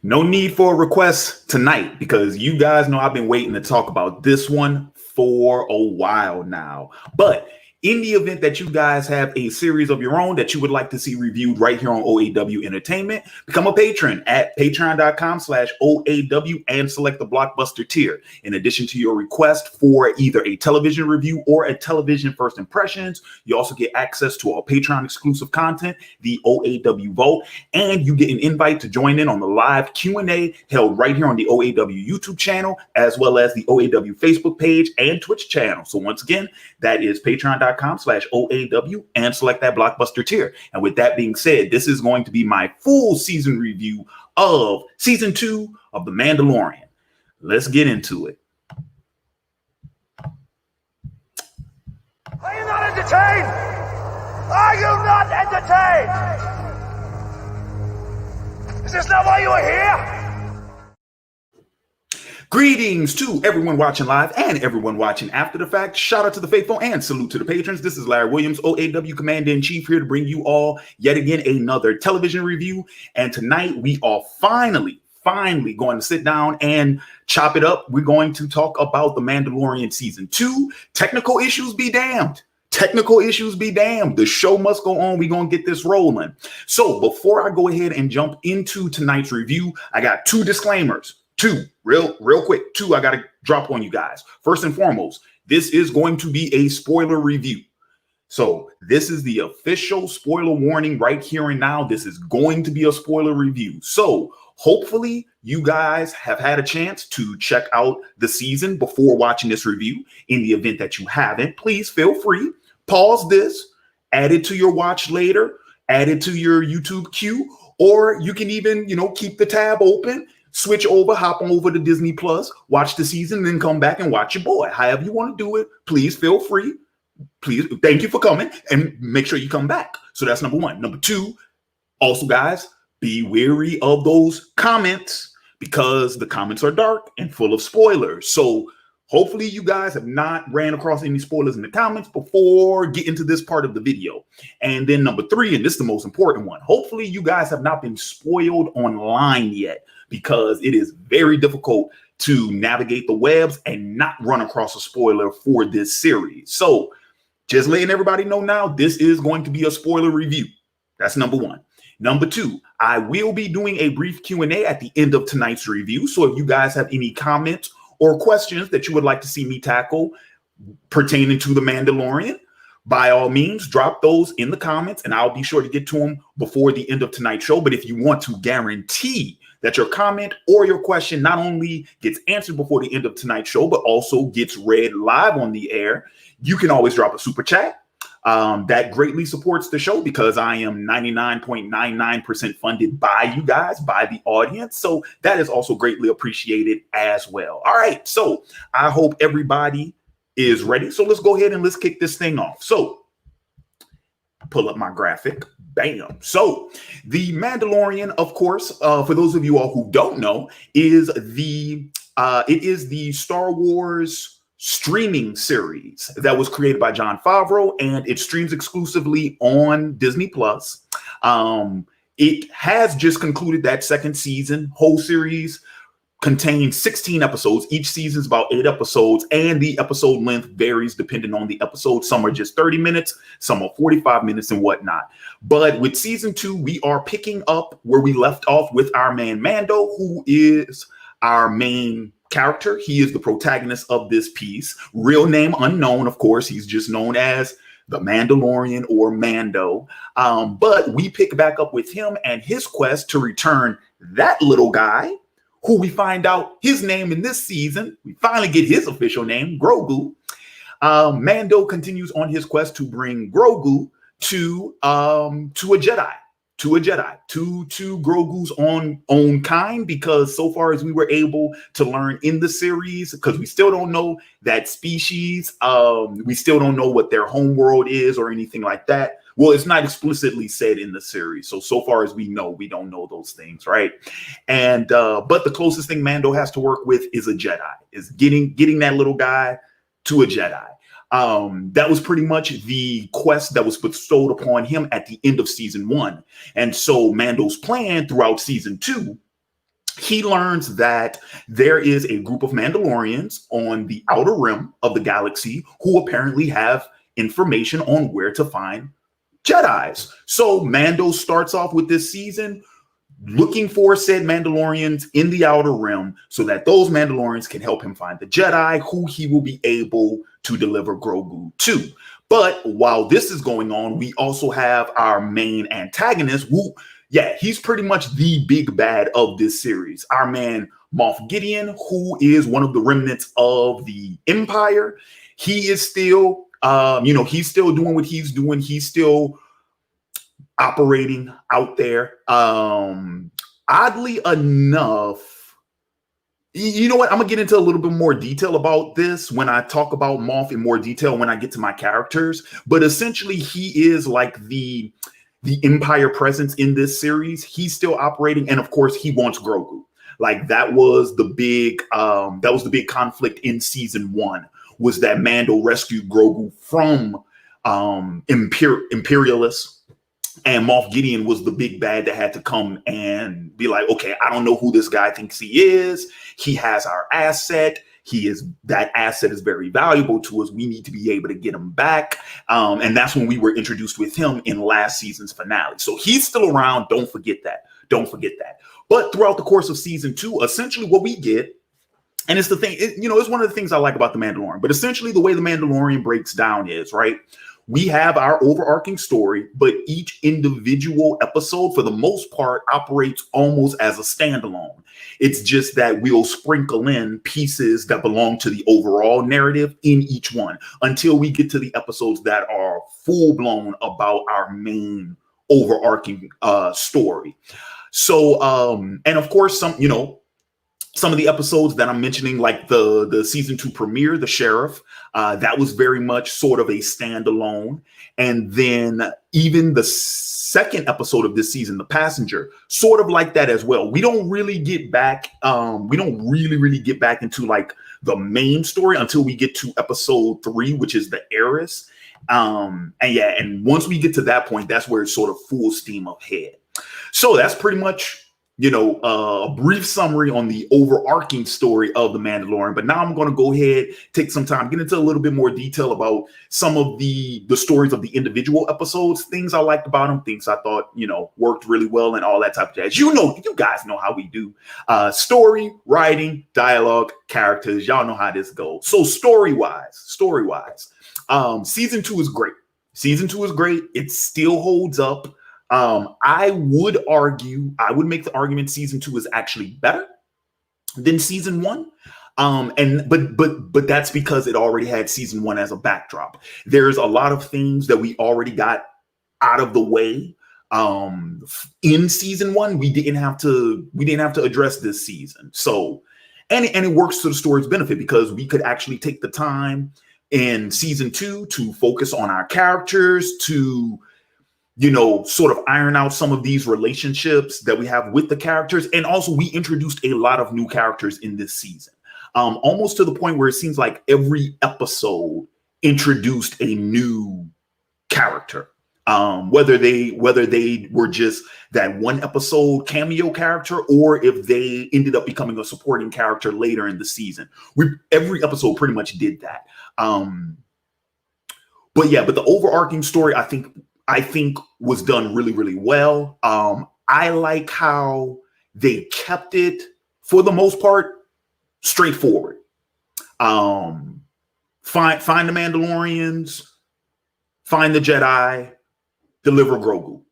No need for a request tonight because you guys know I've been waiting to talk about this one for a while now. But in the event that you guys have a series of your own that you would like to see reviewed right here on OAW Entertainment, become a patron at patreon.com/OAW and select the blockbuster tier. In addition to your request for either a television review or a television first impressions, you also get access to our Patreon exclusive content, the OAW Vault, and you get an invite to join in on the live Q&A held right here on the OAW YouTube channel, as well as the OAW Facebook page and Twitch channel. So once again, that is patreon.com/OAW and select that blockbuster tier. And with that being said, this is going to be my full season review of season 2 of The Mandalorian. Let's get into it. Are you not entertained? Are you not entertained? Is this not why you are here? Greetings to everyone watching live and everyone watching after the fact. Shout out to the faithful and salute to the patrons. This is Larry Williams, OAW Commander-in-Chief, here to bring you all yet again another television review. And tonight we are finally going to sit down and chop it up. We're going to talk about The Mandalorian Season 2. Technical issues be damned. Technical issues be damned. The show must go on. We're going to get this rolling. So before I go ahead and jump into tonight's review, I got two disclaimers. Two, real quick. I got to drop on you guys. First and foremost, this is going to be a spoiler review. So this is the official spoiler warning right here and now. This is going to be a spoiler review. So hopefully you guys have had a chance to check out the season before watching this review. In the event that you haven't, please feel free. Pause this, add it to your watch later, add it to your YouTube queue, or you can even, keep the tab open. Switch over, hop on over to Disney Plus, watch the season, then come back and watch your boy. However you want to do it, please feel free. Please, thank you for coming and make sure you come back. So that's number one. Number two, also, guys, be wary of those comments because the comments are dark and full of spoilers. So hopefully you guys have not ran across any spoilers in the comments before getting to this part of the video. And then number three, and this is the most important one, hopefully you guys have not been spoiled online yet, because it is very difficult to navigate the webs and not run across a spoiler for this series. So just letting everybody know now, this is going to be a spoiler review. That's number one. Number two, I will be doing a brief Q&A at the end of tonight's review. So if you guys have any comments or questions that you would like to see me tackle pertaining to The Mandalorian, by all means, drop those in the comments and I'll be sure to get to them before the end of tonight's show. But if you want to guarantee that your comment or your question not only gets answered before the end of tonight's show, but also gets read live on the air, you can always drop a super chat. That greatly supports the show because I am 99.99% funded by you guys, by the audience. So that is also greatly appreciated as well. All right. So I hope everybody is ready. So let's go ahead and let's kick this thing off. So pull up my graphic. Bam. So The Mandalorian, of course, for those of you all who don't know, is the Star Wars streaming series that was created by Jon Favreau, and it streams exclusively on Disney Plus. It has just concluded that second season. Whole series contains 16 episodes. Each season is about 8 episodes, and the episode length varies depending on the episode. Some are just 30 minutes, some are 45 minutes and whatnot. But with season 2, we are picking up where we left off with our man Mando, who is our main character. He is the protagonist of this piece. Real name unknown, of course. He's just known as the Mandalorian or Mando. But we pick back up with him and his quest to return that little guy, who we find out his name in this season. We finally get his official name, Grogu. Mando continues on his quest to bring Grogu to a Jedi, to Grogu's own kind, because so far as we were able to learn in the series, because we still don't know that species, we still don't know what their home world is or anything like that. Well, it's not explicitly said in the series. So far as we know, we don't know those things, right? And but the closest thing Mando has to work with is a Jedi, is getting that little guy to a Jedi. That was pretty much the quest that was bestowed upon him at the end of season 1. And so Mando's plan throughout season 2 he learns that there is a group of Mandalorians on the outer rim of the galaxy who apparently have information on where to find Jedis. So Mando starts off with this season looking for said Mandalorians in the outer rim so that those Mandalorians can help him find the Jedi who he will be able to deliver Grogu to. But while this is going on, we also have our main antagonist who, yeah, he's pretty much the big bad of this series. Our man Moff Gideon, who is one of the remnants of the Empire. He is still, he's still doing what he's doing. He's still operating out there. Oddly enough, you know what? I'm gonna get into a little bit more detail about this when I talk about Moff in more detail when I get to my characters. But essentially, he is like the Empire presence in this series. He's still operating, and of course, he wants Grogu. Like that was the big conflict in season 1, was that Mando rescued Grogu from imperialists. And Moff Gideon was the big bad that had to come and be like, okay, I don't know who this guy thinks he is. He has our asset. That asset is very valuable to us. We need to be able to get him back. And that's when we were introduced with him in last season's finale. So he's still around. Don't forget that. But throughout the course of season 2, essentially what we get, and it's the thing, it's one of the things I like about The Mandalorian, but essentially the way The Mandalorian breaks down is, right, we have our overarching story, but each individual episode, for the most part, operates almost as a standalone. It's just that we'll sprinkle in pieces that belong to the overall narrative in each one until we get to the episodes that are full-blown about our main overarching story. So, and of course, some of the episodes that I'm mentioning, like the season 2 premiere, The Sheriff, that was very much sort of a standalone. And then even the second episode of this season, The Passenger, sort of like that as well. We don't really get back. We don't really get back into like the main story until we get to episode 3, which is The Heiress. And once we get to that point, that's where it's sort of full steam ahead. So that's pretty much, a brief summary on the overarching story of The Mandalorian. But now I'm going to go ahead, take some time, get into a little bit more detail about some of the stories of the individual episodes, things I liked about them, things I thought, worked really well and all that type of jazz. You guys know how we do. Story, writing, dialogue, characters. Y'all know how this goes. So story-wise, season 2 is great. It still holds up. I would make the argument season 2 is actually better than season 1. But that's because it already had season 1 as a backdrop. There's a lot of things that we already got out of the way. In season 1, we didn't have to address this season. So, and it works to the story's benefit because we could actually take the time in season 2 to focus on our characters, to sort of iron out some of these relationships that we have with the characters. And also we introduced a lot of new characters in this season, almost to the point where it seems like every episode introduced a new character, whether they were just that one episode cameo character or if they ended up becoming a supporting character later in the season. Every episode pretty much did that. But the overarching story, I think was done really, really well. I like how they kept it, for the most part, straightforward. Find the Mandalorians, find the Jedi, deliver Grogu.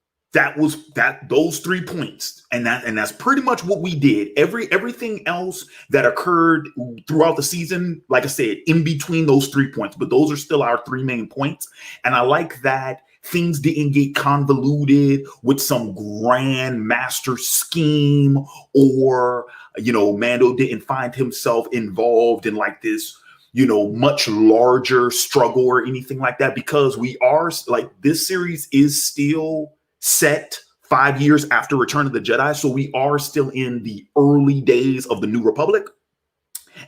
Those 3 points, and that's pretty much what we did. Everything else that occurred throughout the season, like I said, in between those 3 points, but those are still our 3 main points. And I like that things didn't get convoluted with some grand master scheme, or Mando didn't find himself involved in like this much larger struggle or anything like that, because we are like, this series is still set 5 years after Return of the Jedi. So we are still in the early days of the New Republic.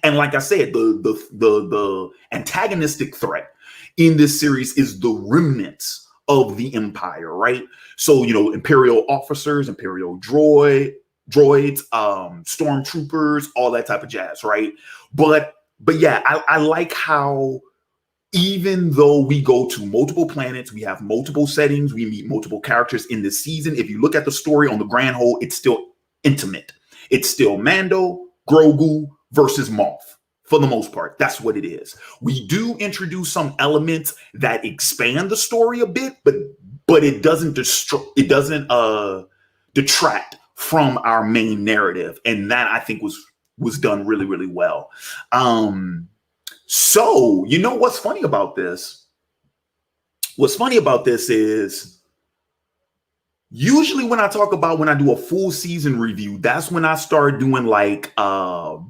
And like I said, the antagonistic threat in this series is the remnants of the Empire, right? So, Imperial officers, Imperial droids, droids, stormtroopers, all that type of jazz, right? But yeah, I like how even though we go to multiple planets, we have multiple settings, we meet multiple characters in this season. If you look at the story on the grand whole, it's still intimate. It's still Mando, Grogu versus Moff. For the most part, that's what it is. We do introduce some elements that expand the story a bit, but it doesn't detract from our main narrative, and that I think was done really, really well. So you know what's funny about this? What's funny about this is usually when I do a full season review, that's when I start doing like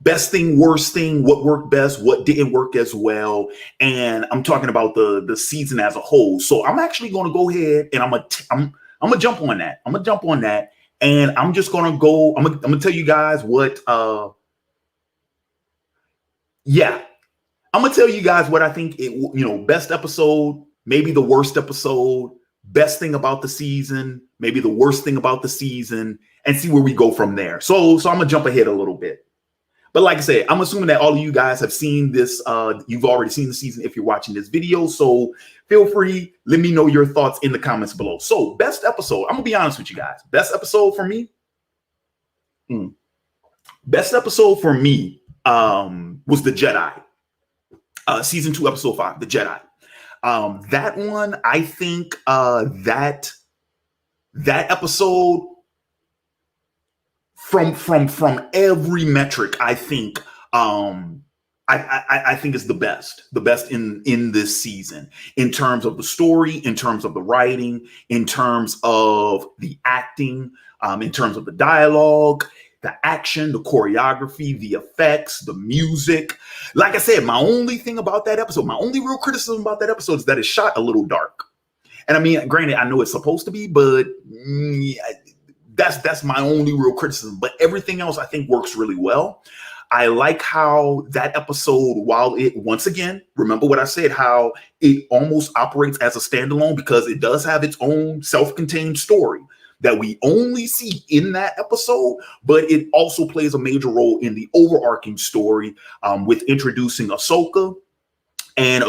best thing, worst thing, what worked best, what didn't work as well. And I'm talking about the season as a whole. So I'm actually going to go ahead and I'm gonna jump on that. I'm gonna jump on that, and I'm just gonna go. I'm gonna tell you guys what. I'm gonna tell you guys what I think. Best episode, maybe the worst episode. Best thing about the season, maybe the worst thing about the season, and see where we go from there. So I'm gonna jump ahead a little bit. But like I said, I'm assuming that all of you guys have seen this. You've already seen the season if you're watching this video. So feel free, let me know your thoughts in the comments below. So best episode, I'm gonna be honest with you guys. Best episode for me. Best episode for me was The Jedi. Season 2, episode 5, The Jedi. That one, I think that episode from every metric, I think I think is the best in this season, in terms of the story, in terms of the writing, in terms of the acting, in terms of the dialogue, the action, the choreography, the effects, the music. Like I said, my only thing about that episode, my only real criticism about that episode is that it's shot a little dark. And I mean, granted, I know it's supposed to be, but that's my only real criticism. But everything else I think works really well. I like how that episode, while it, once again, remember what I said, how it almost operates as a standalone, because it does have its own self-contained story that we only see in that episode, but it also plays a major role in the overarching story, with introducing Ahsoka, and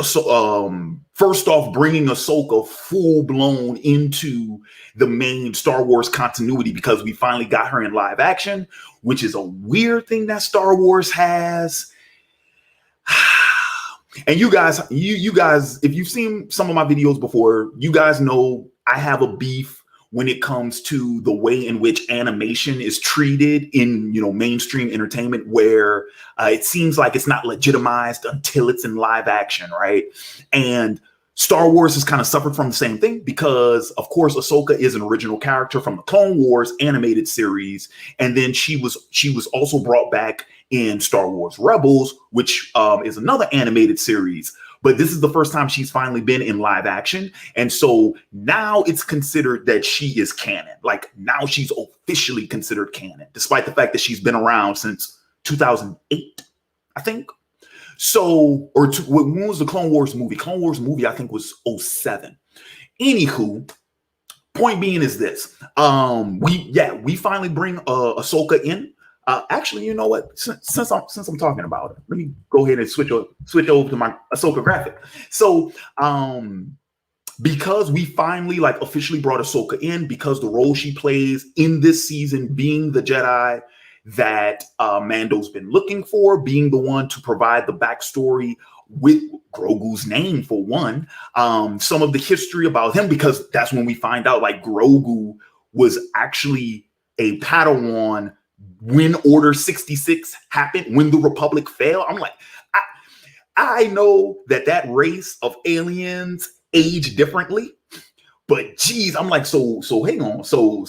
first off, bringing Ahsoka full blown into the main Star Wars continuity, because we finally got her in live action, which is a weird thing that Star Wars has. And you guys, if you've seen some of my videos before, you guys know I have a beef when it comes to the way in which animation is treated in, mainstream entertainment, where it seems like it's not legitimized until it's in live action, right? And Star Wars has kind of suffered from the same thing, because, of course, Ahsoka is an original character from the Clone Wars animated series, and then she was also brought back in Star Wars Rebels, which is another animated series. But this is the first time she's finally been in live action. And so now it's considered that she is canon. Like, now she's officially considered canon, despite the fact that she's been around since 2008, I think. So, when was the Clone Wars movie? Clone Wars movie, I think, was 2007. Anywho, point being is this. We finally bring Ahsoka in. Actually, you know what? Since I'm talking about it, let me go ahead and switch over to my Ahsoka graphic. So, because we finally officially brought Ahsoka in, because the role she plays in this season, being the Jedi that Mando's been looking for, being the one to provide the backstory with Grogu's name, for one, some of the history about him, because that's when we find out Grogu was actually a Padawan when Order 66 happened, when the Republic fell. I'm like, I know that race of aliens age differently, but geez, I'm like, so hang on. So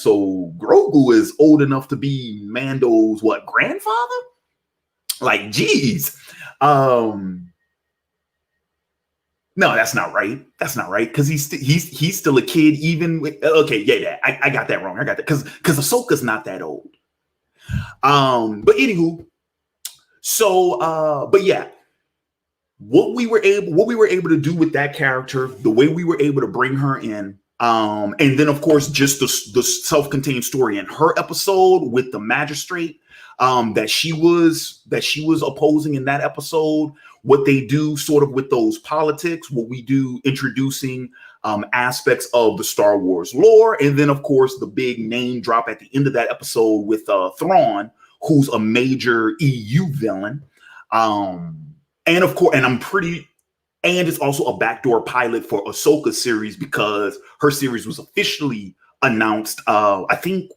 Grogu is old enough to be Mando's grandfather? Like, geez. No, that's not right. That's not right. Because he's still a kid, even with, okay, yeah. I got that wrong. I got that. Because Ahsoka's not that old. But anywho, so but yeah, what we were able to do with that character, the way we were able to bring her in, And then of course just the self-contained story in her episode with the magistrate that she was opposing in that episode, what they do sort of with those politics, what we do introducing aspects of the Star Wars lore, and then of course the big name drop at the end of that episode with Thrawn, who's a major EU villain, and of course, and it's also a backdoor pilot for Ahsoka's series because her series was officially announced. I think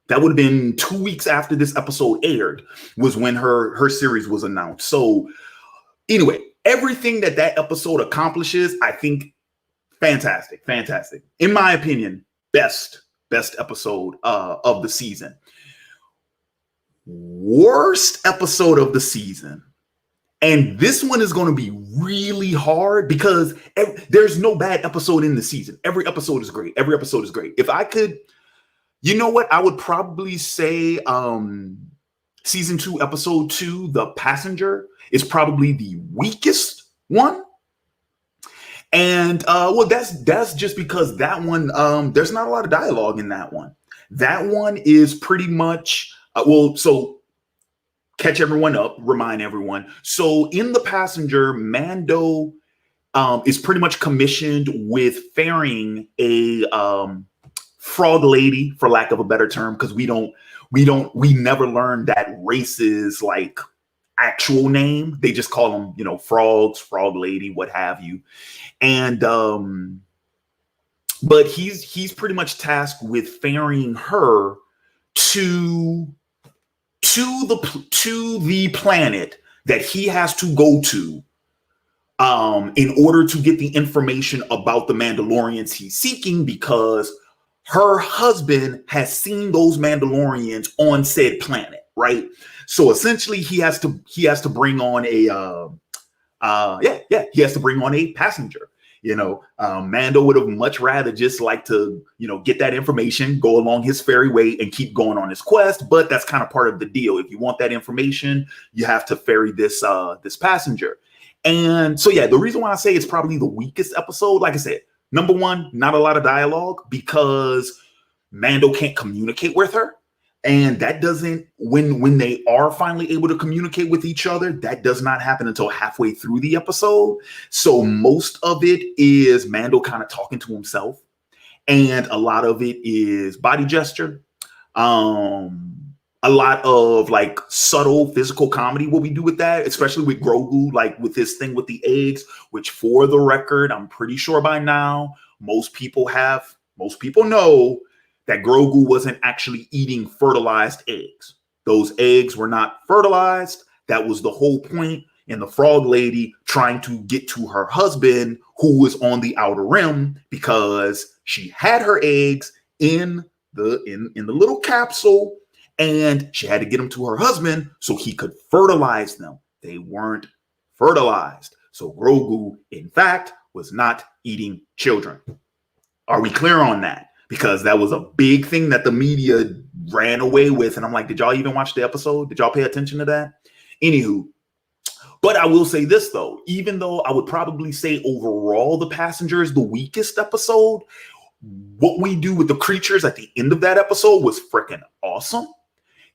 that would have been 2 weeks after this episode aired was when her series was announced. So anyway, everything that episode accomplishes, I think, fantastic. In my opinion, best episode of the season. Worst episode of the season. And this one is going to be really hard because there's no bad episode in the season. Every episode is great. If I could, you know what? I would probably say season 2, episode 2, The Passenger, is probably the weakest one. And well, that's just because that one, there's not a lot of dialogue in that one. That one is pretty much, so catch everyone up, remind everyone. So in The Passenger, Mando is pretty much commissioned with ferrying a frog lady, for lack of a better term, because we never learned that race's like actual name. They just call them, frogs, frog lady, what have you. And but he's pretty much tasked with ferrying her to the planet that he has to go to in order to get the information about the Mandalorians he's seeking, because her husband has seen those Mandalorians on said planet, right? So essentially he has to bring on he has to bring on a passenger. Mando would have much rather just like to, get that information, go along his fairy way and keep going on his quest. But that's kind of part of the deal. If you want that information, you have to ferry this passenger. And so, yeah, the reason why I say it's probably the weakest episode, like I said, number one, not a lot of dialogue because Mando can't communicate with her. And that doesn't, when they are finally able to communicate with each other, that does not happen until halfway through the episode. So most of it is Mando kind of talking to himself. And a lot of it is body gesture. A lot of like subtle physical comedy, what we do with that, especially with Grogu, like with this thing with the eggs, which for the record, I'm pretty sure by now, most people know that Grogu wasn't actually eating fertilized eggs. Those eggs were not fertilized. That was the whole point in the frog lady trying to get to her husband, who was on the outer rim, because she had her eggs in the little capsule, and she had to get them to her husband so he could fertilize them. They weren't fertilized. So Grogu, in fact, was not eating children. Are we clear on that? Because that was a big thing that the media ran away with. And I'm like, did y'all even watch the episode? Did y'all pay attention to that? Anywho, but I will say this, though, even though I would probably say overall The Passenger is the weakest episode, what we do with the creatures at the end of that episode was freaking awesome.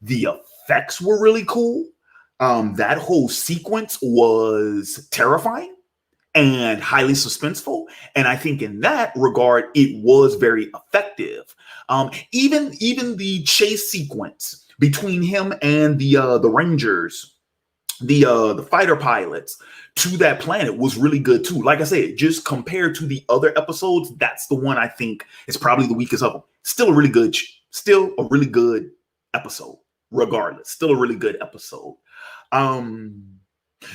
The effects were really cool. That whole sequence was terrifying and highly suspenseful. And I think in that regard, it was very effective. Even the chase sequence between him and the Rangers, the fighter pilots to that planet was really good too. Like I said, just compared to the other episodes, that's the one I think is probably the weakest of them. Still a really good episode, regardless. Still a really good episode.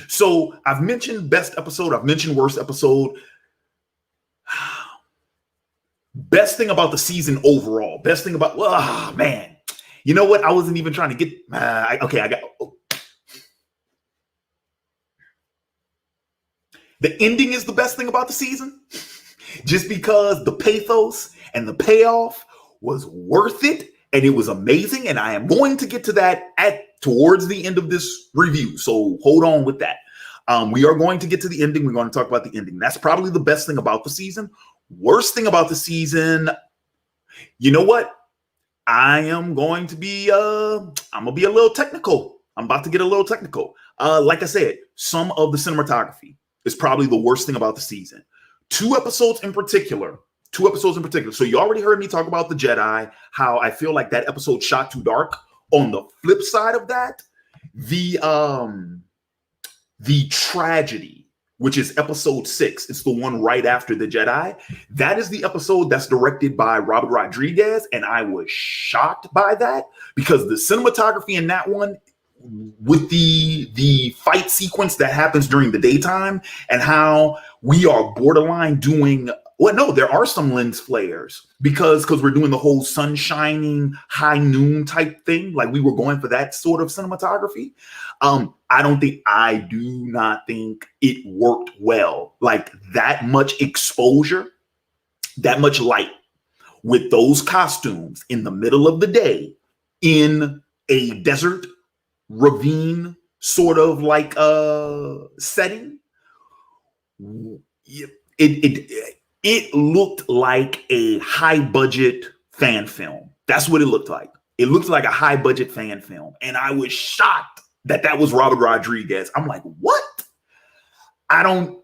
So I've mentioned best episode. I've mentioned worst episode. Best thing about the season overall. Best thing about, man. You know what? I wasn't even trying to get, the ending is the best thing about the season. Just because the pathos and the payoff was worth it. And it was amazing. And I am going to get to that towards the end of this review. So hold on with that. We are going to get to the ending. We're going to talk about the ending. That's probably the best thing about the season. Worst thing about the season, you know what? I'm going to be I'm gonna be a little technical. I'm about to get a little technical. Like I said, some of the cinematography is probably the worst thing about the season. Two episodes in particular. So you already heard me talk about the Jedi, how I feel like that episode shot too dark. On the flip side of that, the tragedy, which is episode 6, it's the one right after the Jedi. That is the episode that's directed by Robert Rodriguez, and I was shocked by that because the cinematography in that one, with the fight sequence that happens during the daytime, and how we are borderline doing, well, no, there are some lens flares because we're doing the whole sun shining high noon type thing. Like, we were going for that sort of cinematography. I do not think it worked well. Like, that much exposure, that much light with those costumes in the middle of the day in a desert ravine sort of like setting. It looked like a high budget fan film. That's what it looked like. It looked like a high budget fan film. And I was shocked that was Robert Rodriguez. I'm like, what? I don't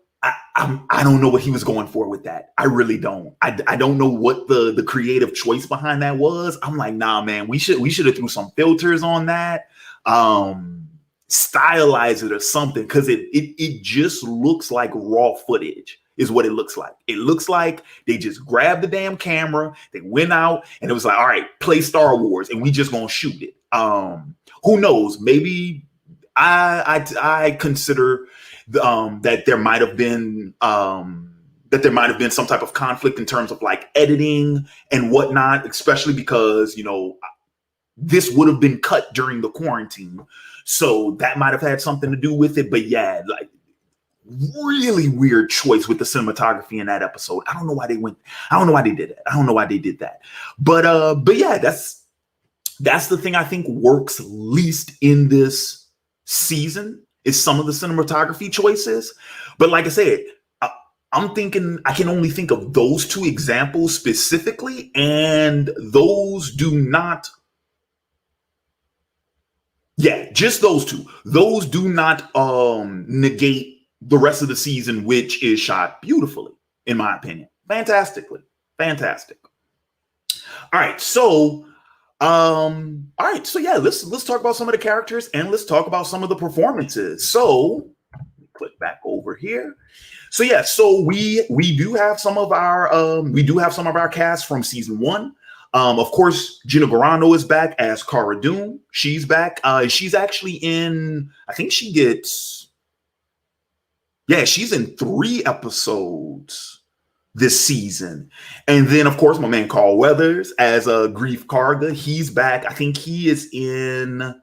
know what he was going for with that. I really don't. I don't know what the creative choice behind that was. I'm like, nah, man, we should have threw some filters on that. Stylize it or something, because it just looks like raw footage is what it looks like. It looks like they just grabbed the damn camera, they went out, and it was like, all right, play Star Wars, and we just gonna shoot it. Who knows? Maybe I consider that there might have been some type of conflict in terms of like editing and whatnot, especially because, you know, this would have been cut during the quarantine. So that might have had something to do with it. But yeah, like, really weird choice with the cinematography in that episode. I don't know why they did it. I don't know why they did that. But yeah, that's the thing I think works least in this season is some of the cinematography choices. But like I said, I'm thinking I can only think of those two examples specifically, and those do not. Yeah, just those two. Those do not negate the rest of the season, which is shot beautifully, in my opinion. Fantastically. Fantastic. All right, so yeah, let's talk about some of the characters and let's talk about some of the performances. So click back over here. So yeah, so we do have some of our cast from season 1. Of course, Gina Carano is back as Cara Dune. She's back. She's actually in, I think she's in 3 episodes this season. And then, of course, my man Carl Weathers as Grief Karga. He's back. I think he is in,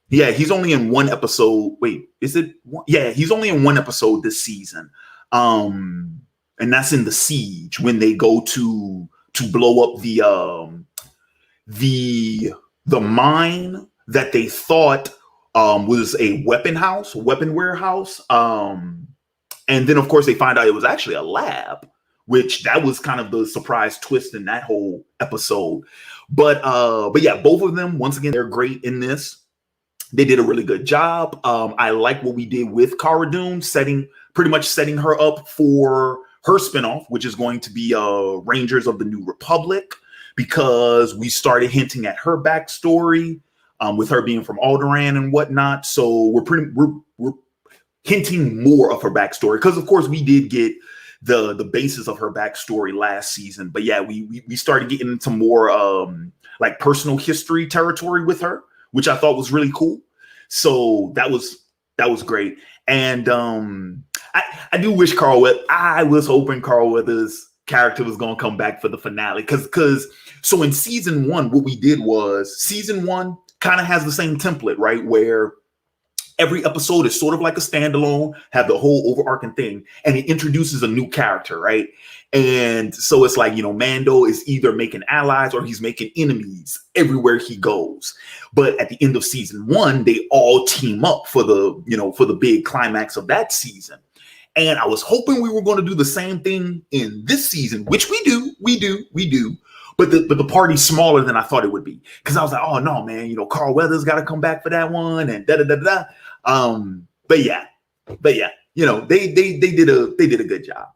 he's only in 1 episode. Wait, is it one? Yeah, he's only in 1 episode this season. And that's in The Siege, when they go to blow up the mine that they thought was a weapon warehouse. And then, of course, they find out it was actually a lab, which that was kind of the surprise twist in that whole episode. But yeah, both of them, once again, they're great in this. They did a really good job. I like what we did with Cara Dune, pretty much setting her up for her spinoff, which is going to be Rangers of the New Republic, because we started hinting at her backstory with her being from Alderaan and whatnot. So we're hinting more of her backstory, because of course we did get the basis of her backstory last season. But yeah, we started getting into more like personal history territory with her, which I thought was really cool. So that was great. And I do wish I was hoping Carl Weathers' character was going to come back for the finale, because so in season 1, what we did was season 1 kind of has the same template, right? Where every episode is sort of like a standalone, have the whole overarching thing, and it introduces a new character, right? And so it's like, you know, Mando is either making allies or he's making enemies everywhere he goes. But at the end of season 1, they all team up for the big climax of that season. And I was hoping we were going to do the same thing in this season, which we do. But the party's smaller than I thought it would be. Because I was like, oh no, man, you know, Carl Weathers got to come back for that one, and da da da da. But yeah, you know, they did a good job.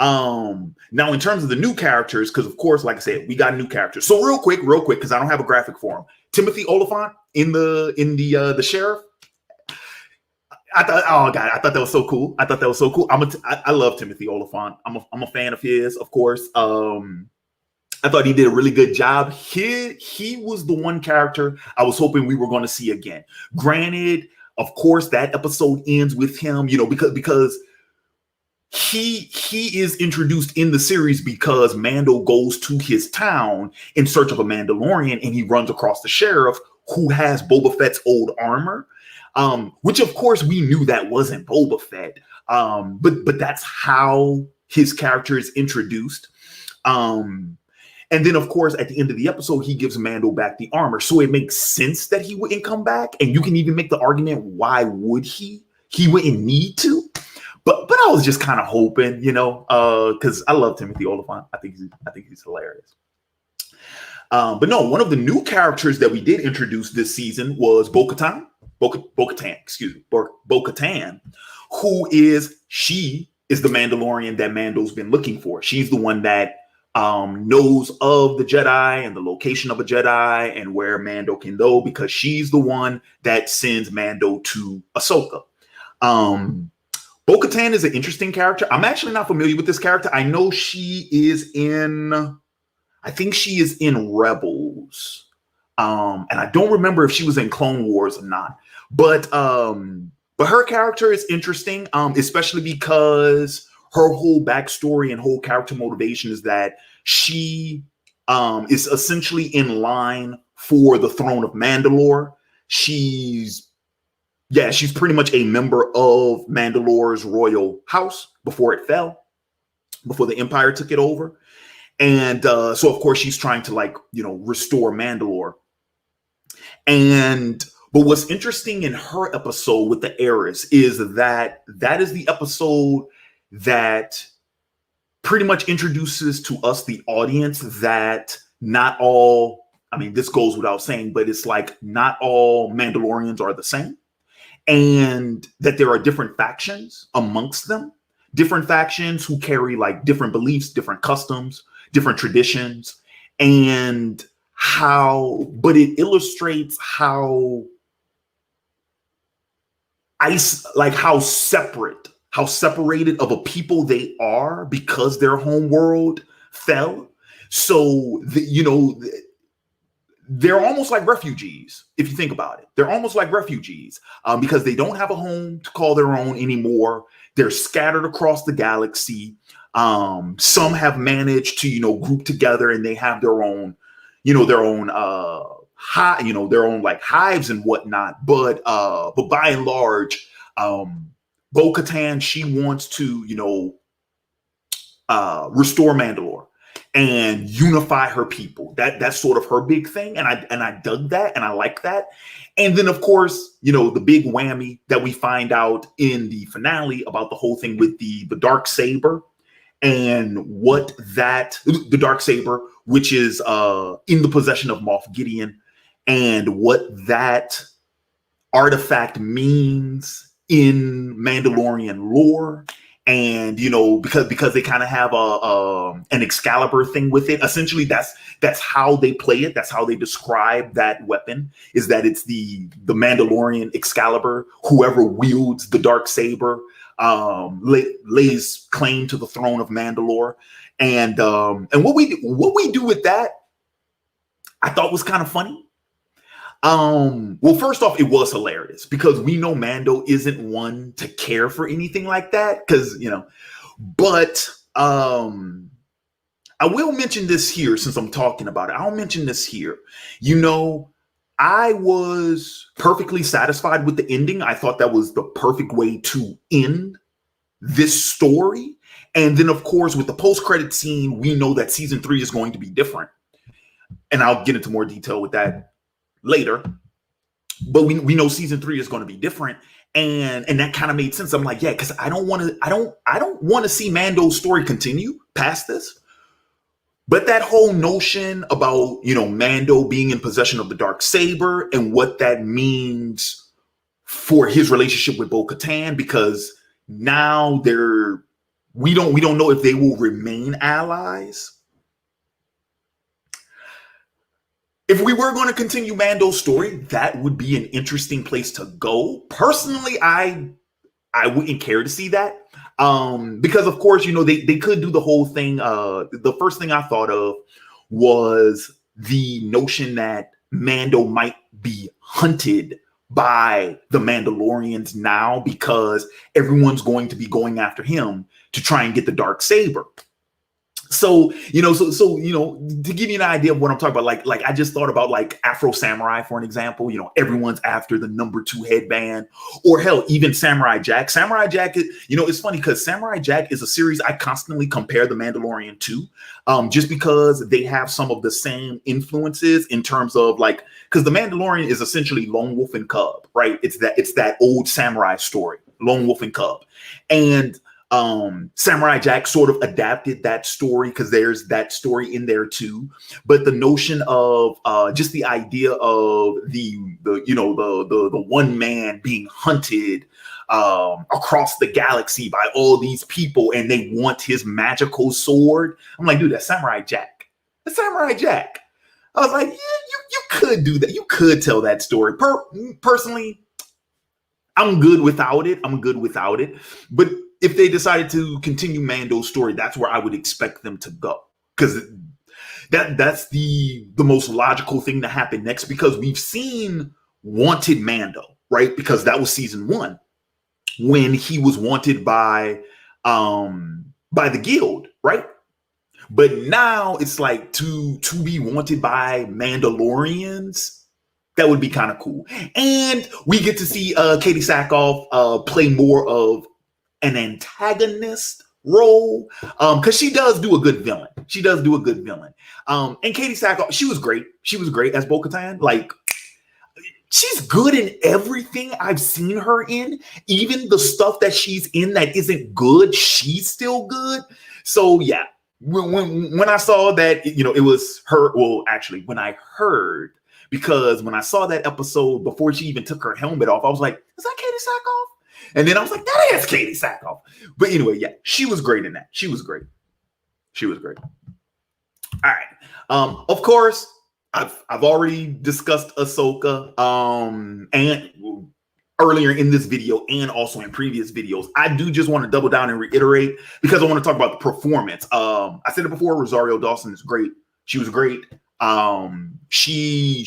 Now in terms of the new characters, because of course, like I said, we got new characters. So real quick, because I don't have a graphic for him. Timothy Oliphant in the sheriff. I thought that was so cool. I love Timothy Oliphant. I'm a fan of his, of course. I thought he did a really good job. He was the one character I was hoping we were going to see again. Granted, of course, that episode ends with him, you know, because he is introduced in the series because Mando goes to his town in search of a Mandalorian, and he runs across the sheriff who has Boba Fett's old armor, which of course we knew that wasn't Boba Fett, but that's how his character is introduced. And then, of course, at the end of the episode, he gives Mando back the armor. So it makes sense that he wouldn't come back. And you can even make the argument, why would he? He wouldn't need to. But I was just kind of hoping, you know, because I love Timothy Oliphant. I think he's hilarious. But no, one of the new characters that we did introduce this season was Bo-Katan, who is the Mandalorian that Mando's been looking for. She's the one that knows of the Jedi and the location of a Jedi and where Mando can go, because she's the one that sends Mando to Ahsoka. Bo-Katan is an interesting character. I'm actually not familiar with this character. I know she is I think she is in Rebels. And I don't remember if she was in Clone Wars or not. But her character is interesting, especially because her whole backstory and whole character motivation is that she is essentially in line for the throne of Mandalore. She's pretty much a member of Mandalore's royal house before it fell, before the Empire took it over. And so, of course, she's trying to, like, you know, restore Mandalore. But what's interesting in her episode with the heiress is that is the episode that pretty much introduces to us, the audience, that not all, I mean, this goes without saying, but it's like not all Mandalorians are the same, and that there are different factions amongst them, different factions who carry like different beliefs, different customs, different traditions, and but it illustrates how separated of a people they are because their home world fell. So, they're almost like refugees. If you think about it, they're almost like refugees because they don't have a home to call their own anymore. They're scattered across the galaxy. Some have managed to, group together, and they have their own, their own like hives and whatnot. But by and large, Bo-Katan, she wants to, restore Mandalore and unify her people. That's sort of her big thing. And I dug that, and I like that. And then, of course, the big whammy that we find out in the finale about the whole thing with the dark saber, and what the dark saber, which is in the possession of Moff Gideon, and what that artifact means in Mandalorian lore. And because they kind of have an Excalibur thing with it. Essentially, that's how they play it. That's how they describe that weapon, is that it's the Mandalorian Excalibur. Whoever wields the dark saber lays claim to the throne of Mandalore. And what we do with that, I thought was kind of funny. Well, first off, it was hilarious because we know Mando isn't one to care for anything like that, but I will mention this here since I'm talking about it. I'll mention this here. I was perfectly satisfied with the ending. I thought that was the perfect way to end this story. And then, of course, with the post-credit scene, we know that season 3 is going to be different. And I'll get into more detail with that later. But we know season 3 is going to be different. And that kind of made sense. I'm like, yeah, because I don't want to see Mando's story continue past this. But that whole notion about, Mando being in possession of the dark saber and what that means for his relationship with Bo-Katan, because now we don't know if they will remain allies. If we were going to continue Mando's story, that would be an interesting place to go. Personally, I wouldn't care to see that. Because of course, they could do the whole thing. The first thing I thought of was the notion that Mando might be hunted by the Mandalorians now because everyone's going to be going after him to try and get the dark saber. So, to give you an idea of what I'm talking about, like I just thought about like Afro Samurai, for an example. Everyone's after the number 2 headband, or hell, even Samurai Jack. Samurai Jack is, it's funny because Samurai Jack is a series I constantly compare The Mandalorian to, just because they have some of the same influences in terms of like, because The Mandalorian is essentially Lone Wolf and Cub, right? It's that old samurai story, Lone Wolf and Cub, and Samurai Jack sort of adapted that story because there's that story in there too. But the notion of just the idea of the one man being hunted across the galaxy by all these people, and they want his magical sword. I'm like, dude, that's Samurai Jack. That's Samurai Jack. I was like, yeah, you could do that. You could tell that story. Personally, I'm good without it. But if they decided to continue Mando's story, that's where I would expect them to go, because that's the most logical thing to happen next, because we've seen Wanted Mando, right? Because that was season 1 when he was wanted by the guild, right? But now it's like to be wanted by Mandalorians. That would be kind of cool. And we get to see Katie Sackhoff play more of an antagonist role, because she does do a good villain. And Katie Sackhoff, she was great as Bo-Katan. Like, she's good in everything I've seen her in. Even the stuff that she's in that isn't good, she's still good. So yeah, when I saw that, it was her. Well, actually, when I heard, because when I saw that episode before she even took her helmet off, I was like, is that Katie Sackhoff? And then I was like, that is Katie Sackhoff. But anyway, yeah, she was great in that. She was great. All right. Of course, I've already discussed Ahsoka and earlier in this video and also in previous videos. I do just want to double down and reiterate, because I want to talk about the performance. I said it before, Rosario Dawson is great. She was great. She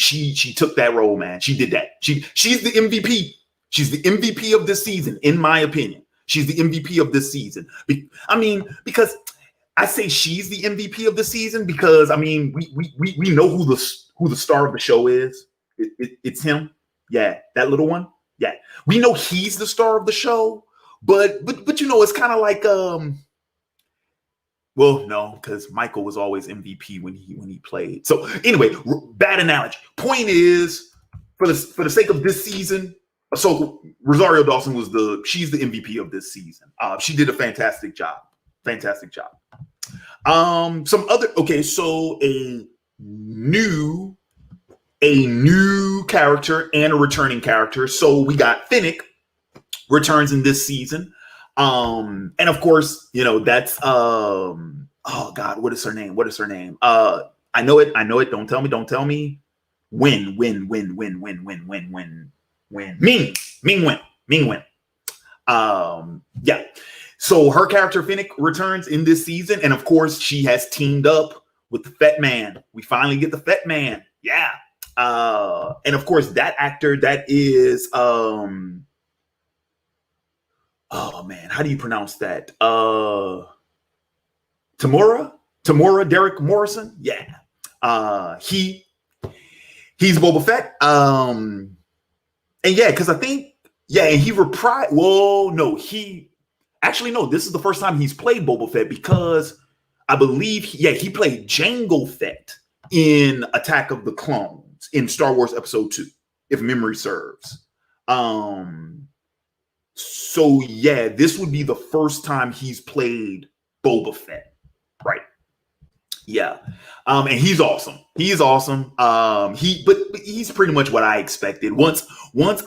took that role, man. She did that. She's the MVP. She's the MVP of this season, in my opinion. She's the MVP of this season. Because I say she's the MVP of the season because we know who the star of the show is. It's him. Yeah, that little one. Yeah, we know he's the star of the show. But it's kind of like well, no, because Michael was always MVP when he played. So anyway, bad analogy. Point is, for the sake of this season, so Rosario Dawson she's the MVP of this season. She did a fantastic job. So a new character and a returning character. So we got Finnick returns in this season. And of course, that's oh God, what is her name? I know it. Don't tell me. Ming Wen. Yeah. So her character Finnick returns in this season, and of course she has teamed up with the Fett Man. We finally get the Fett Man. Yeah. And of course that actor, that is oh man, how do you pronounce that? Tamura Derek Morrison. Yeah. He's Boba Fett. And yeah, because I think, yeah, and he reprised. Well, no, this is the first time he's played Boba Fett, because I believe, he played Jango Fett in Attack of the Clones in Star Wars Episode 2, if memory serves. So yeah, this would be the first time he's played Boba Fett, right? Yeah, and he's awesome. He's awesome. But he's pretty much what I expected. Once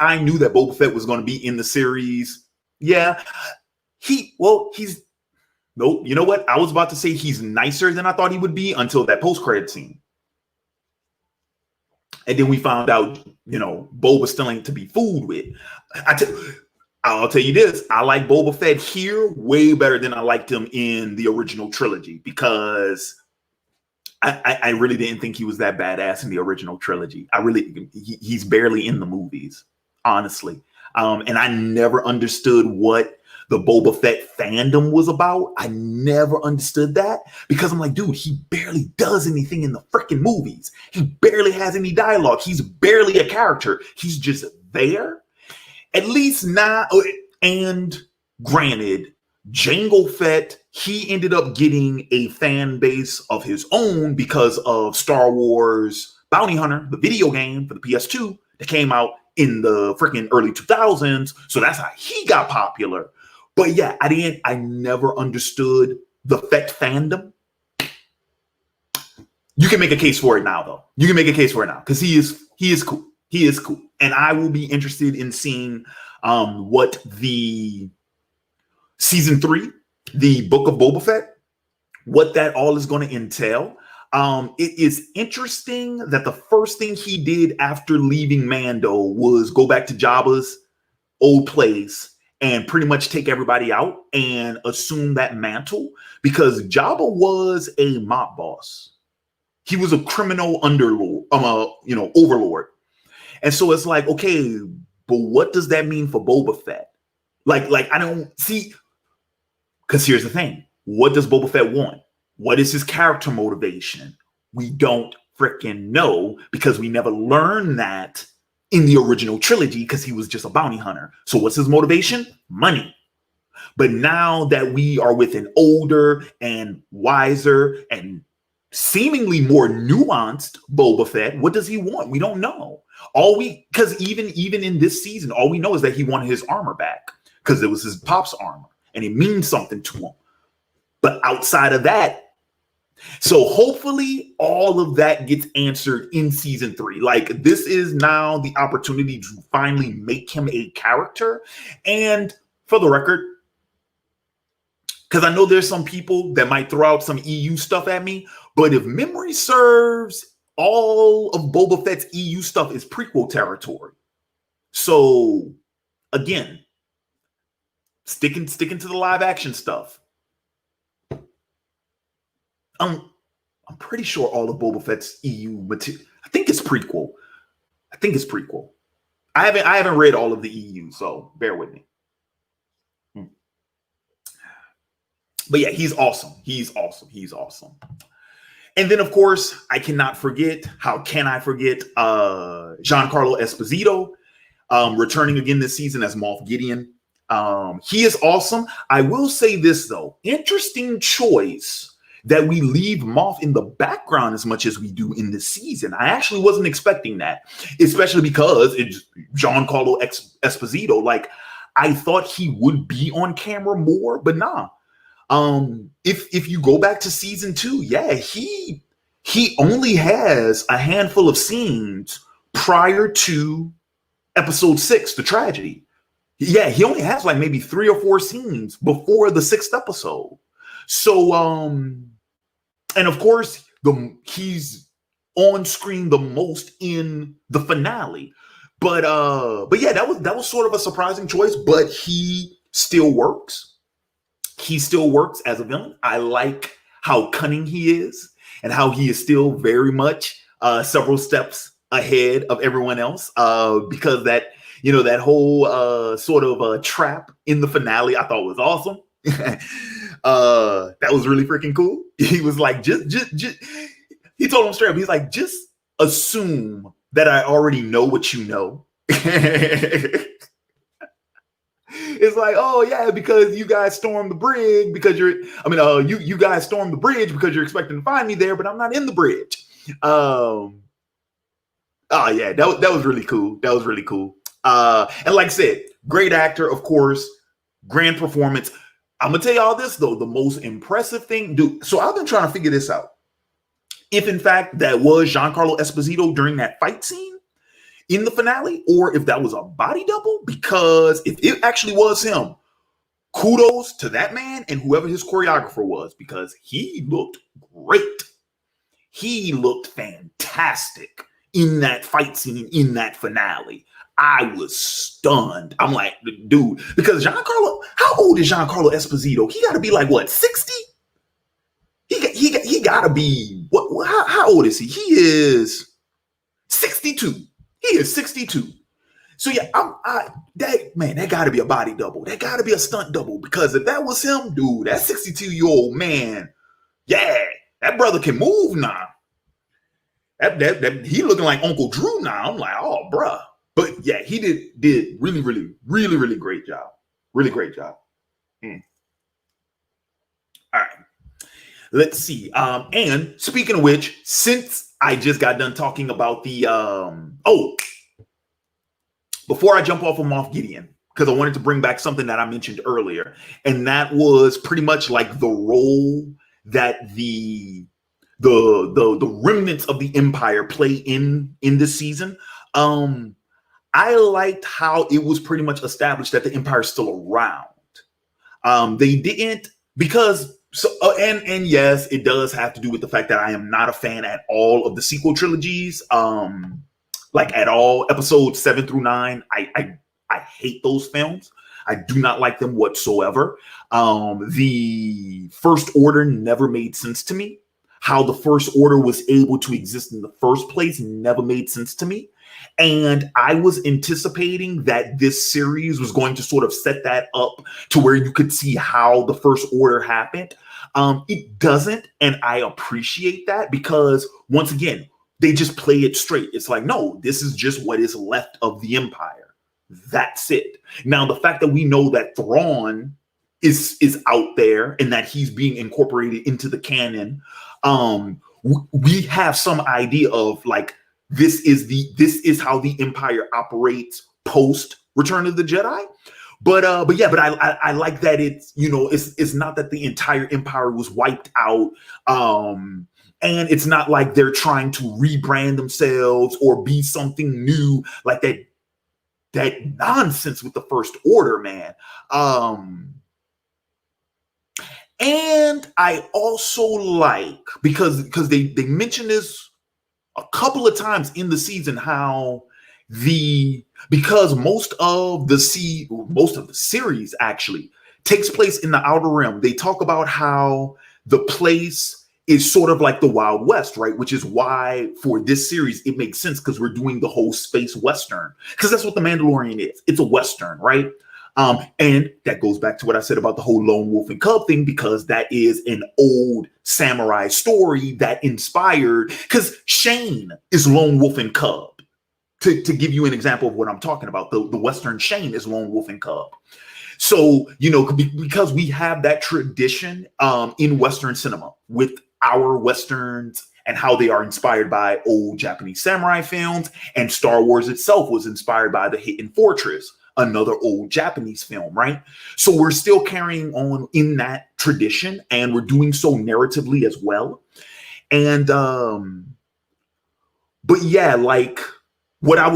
I knew that Boba Fett was going to be in the series, yeah, he's nope. You know what? I was about to say he's nicer than I thought he would be until that post-credit scene. And then we found out, Boba still ain't to be fooled with. I'll tell you this. I like Boba Fett here way better than I liked him in the original trilogy, because I really didn't think he was that badass in the original trilogy. He's barely in the movies, honestly. And I never understood what the Boba Fett fandom was about. I never understood that, because I'm like, dude, he barely does anything in the freaking movies. He barely has any dialogue. He's barely a character. He's just there. At least now, and granted, Jango Fett, he ended up getting a fan base of his own because of Star Wars Bounty Hunter, the video game for the PS2 that came out in the freaking early 2000s. So that's how he got popular. But yeah, I never understood the Fett fandom. You can make a case for it now, though. You can make a case for it now, because he is cool. He is cool. And I will be interested in seeing what the season 3, the Book of Boba Fett, what that all is going to entail. It is interesting that the first thing he did after leaving Mando was go back to Jabba's old place and pretty much take everybody out and assume that mantle, because Jabba was a mob boss. He was a criminal underlord, overlord. And so it's like, okay, but what does that mean for Boba Fett? Like I don't see, because here's the thing. What does Boba Fett want? What is his character motivation? We don't freaking know, because we never learned that in the original trilogy, because he was just a bounty hunter. So what's his motivation? Money. But now that we are with an older and wiser and seemingly more nuanced Boba Fett, what does he want? We don't know. Because even in this season, all we know is that he wanted his armor back, because it was his pop's armor and it means something to him. But outside of that, so hopefully all of that gets answered in season 3. Like, this is now the opportunity to finally make him a character. And for the record, because I know there's some people that might throw out some EU stuff at me, but if memory serves, all of Boba Fett's EU stuff is prequel territory. So again, sticking to the live action stuff. I'm pretty sure all of Boba Fett's EU material, I think it's prequel. I haven't read all of the EU, so bear with me. But yeah, he's awesome. He's awesome. And then, of course, I cannot forget. How can I forget Giancarlo Esposito returning again this season as Moff Gideon? He is awesome. I will say this, though. Interesting choice that we leave Moff in the background as much as we do in this season. I actually wasn't expecting that, especially because it's Giancarlo Esposito. Like, I thought he would be on camera more, but nah. If you go back to season 2, yeah, he only has a handful of scenes prior to episode 6, the tragedy. Yeah, he only has like maybe 3 or 4 scenes before the 6th episode. So, and of course, he's on screen the most in the finale. But yeah, that was sort of a surprising choice, but he still works. He still works as a villain. I like how cunning he is and how he is still very much several steps ahead of everyone else, because that whole sort of trap in the finale I thought was awesome. That was really freaking cool. He was like, just he told him straight up, he's like, just assume that I already know what you know. It's like, oh yeah, because you guys stormed the bridge because you guys stormed the bridge because you're expecting to find me there, but I'm not in the bridge. Oh yeah, that was really cool. And like I said, great actor, of course, grand performance. I'm gonna tell y'all this though, the most impressive thing, dude. So I've been trying to figure this out. If in fact that was Giancarlo Esposito during that fight scene in the finale, or if that was a body double, because if it actually was him, kudos to that man and whoever his choreographer was, because he looked great. He looked fantastic in that fight scene, in that finale. I was stunned. I'm like, dude, because Giancarlo, how old is Giancarlo Esposito? He got to be like, what, 60? He got to be, what? How old is he? He is 62. He is 62. So yeah, that got to be a body double. That got to be a stunt double, because if that was him, dude, that 62-year-old man, yeah, that brother can move now. That he looking like Uncle Drew now. I'm like, oh, bruh. But yeah, he did really great job. Really great job. All right. Let's see. And speaking of which, since I just got done talking about the before I jump off of Moff Gideon, because I wanted to bring back something that I mentioned earlier, and that was pretty much like the role that the remnants of the Empire play in this season. I liked how it was pretty much established that the Empire is still around. They didn't, because and yes, it does have to do with the fact that I am not a fan at all of the sequel trilogies. Like at all, episodes 7 through 9, I hate those films. I do not like them whatsoever. The First Order never made sense to me. How the First Order was able to exist in the first place never made sense to me. And I was anticipating that this series was going to sort of set that up to where you could see how the First Order happened. It doesn't, and I appreciate that, because once again, they just play it straight. It's like, no, this is just what is left of the Empire. That's it. Now, the fact that we know that Thrawn is out there and that he's being incorporated into the canon, we have some idea of like, this is how the Empire operates post Return of the Jedi. But I like that it's not that the entire Empire was wiped out. And it's not like they're trying to rebrand themselves or be something new, like that nonsense with the First Order, man. And I also like, because they mention this a couple of times in the season, how because most of the series actually takes place in the Outer Rim. They talk about how the place is sort of like the Wild West, right? Which is why for this series, it makes sense, because we're doing the whole space Western, because that's what the Mandalorian is. It's a Western, right? And that goes back to what I said about the whole lone wolf and cub thing, because that is an old samurai story that inspired, because Shane is lone wolf and cub. To give you an example of what I'm talking about, the Western Shane is lone wolf and cub. So, because we have that tradition in Western cinema with our Westerns and how they are inspired by old Japanese samurai films, and Star Wars itself was inspired by The Hidden Fortress, another old Japanese film, right? So we're still carrying on in that tradition, and we're doing so narratively as well. And but yeah, like where I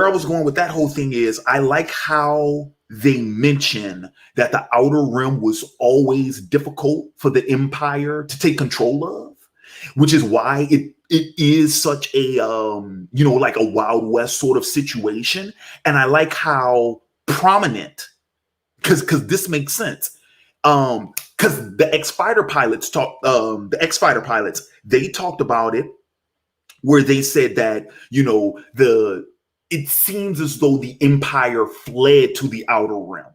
was going with that whole thing is, I like how they mention that the Outer Rim was always difficult for the Empire to take control of, which is why it is such a like a Wild West sort of situation. And I like how prominent, because this makes sense. Because the X-Fighter pilots they talked about it, where they said that, it seems as though the Empire fled to the Outer Rim.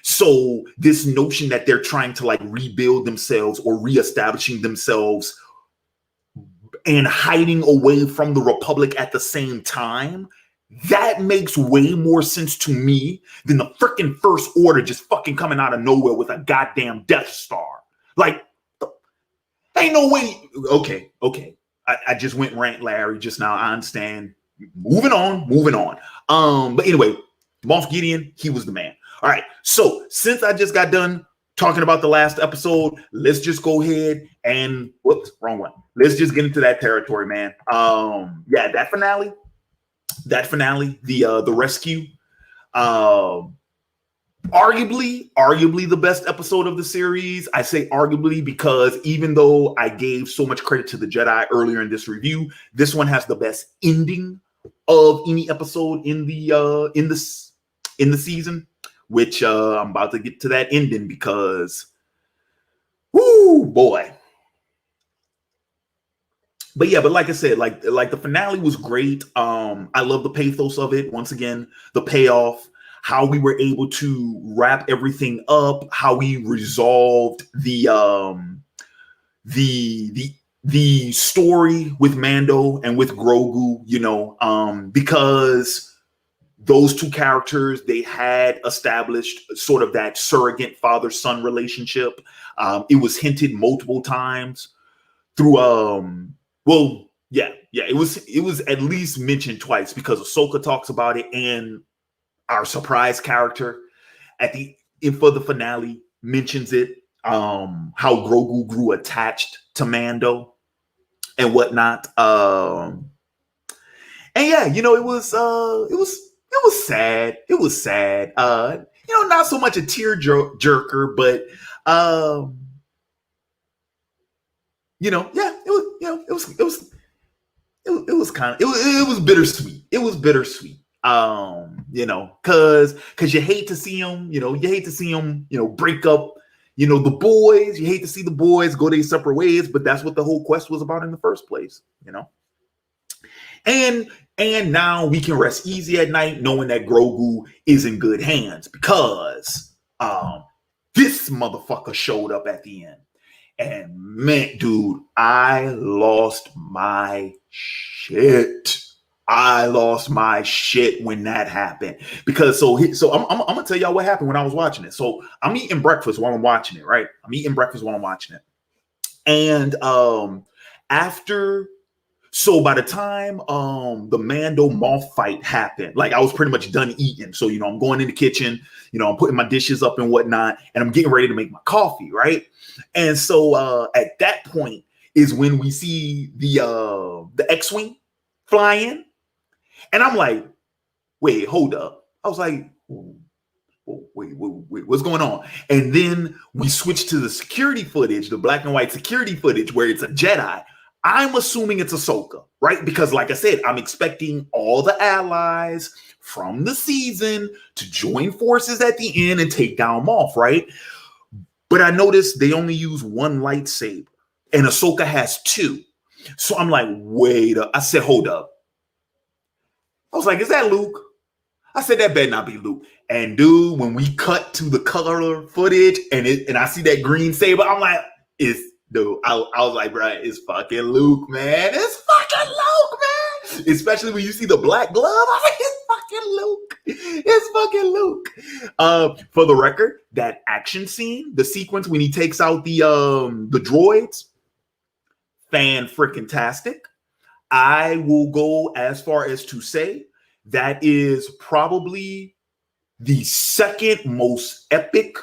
So this notion that they're trying to like rebuild themselves or reestablishing themselves and hiding away from the Republic at the same time, that makes way more sense to me than the freaking First Order just fucking coming out of nowhere with a goddamn Death Star. Like, ain't no way. Okay. I just went rant Larry just now. I understand. Moving on. But anyway, Moff Gideon, he was the man. All right. So since I just got done talking about the last episode, let's just go ahead and whoops, wrong one. Let's just get into that territory, man. Yeah, that finale, the rescue, arguably the best episode of the series. I say arguably because even though I gave so much credit to the Jedi earlier in this review, this one has the best ending of any episode in the season, which I'm about to get to that ending because whoo boy. But yeah, but like I said, like the finale was great. I love the pathos of it. Once again, the payoff, how we were able to wrap everything up, how we resolved the story with Mando and with Grogu, you know, because those two characters, they had established sort of that surrogate father-son relationship. It was hinted multiple times through it was at least mentioned twice because Ahsoka talks about it, and our surprise character at the for the finale mentions it, how Grogu grew attached to Mando and whatnot. And yeah, you know, it was sad. It was sad. You know, not so much a tear jerker, but you know, yeah, it was, you know, it was kind of, it was bittersweet. It was bittersweet. You know, cause you hate to see them, you know, break up, you know, the boys. You hate to see the boys go their separate ways, but that's what the whole quest was about in the first place, you know. And now we can rest easy at night knowing that Grogu is in good hands because this motherfucker showed up at the end. And man, dude, I lost my shit. I lost my shit when that happened because so I'm gonna tell y'all what happened when I was watching it. So I'm eating breakfast while I'm watching it, right? And so by the time the Mando Moff fight happened, like I was pretty much done eating. So, you know, I'm going in the kitchen, you know, I'm putting my dishes up and whatnot, and I'm getting ready to make my coffee, right? And so at that point is when we see the X-Wing fly in. And I'm like, wait, hold up. I was like, wait, what's going on? And then we switch to the security footage, the black and white security footage where it's a Jedi. I'm assuming it's Ahsoka, right? Because like I said, I'm expecting all the allies from the season to join forces at the end and take down Moff, right? But I noticed they only use one lightsaber and Ahsoka has two. So I'm like, wait up. I said, hold up. I was like, is that Luke? I said, that better not be Luke. And dude, when we cut to the color footage and I see that green saber, I'm like, I was like, bro, it's fucking Luke, man. It's fucking Luke, man. Especially when you see the black glove. I was like, it's fucking Luke. It's fucking Luke. For the record, that action scene, the sequence when he takes out the droids, fan-freaking-tastic. I will go as far as to say that is probably the second most epic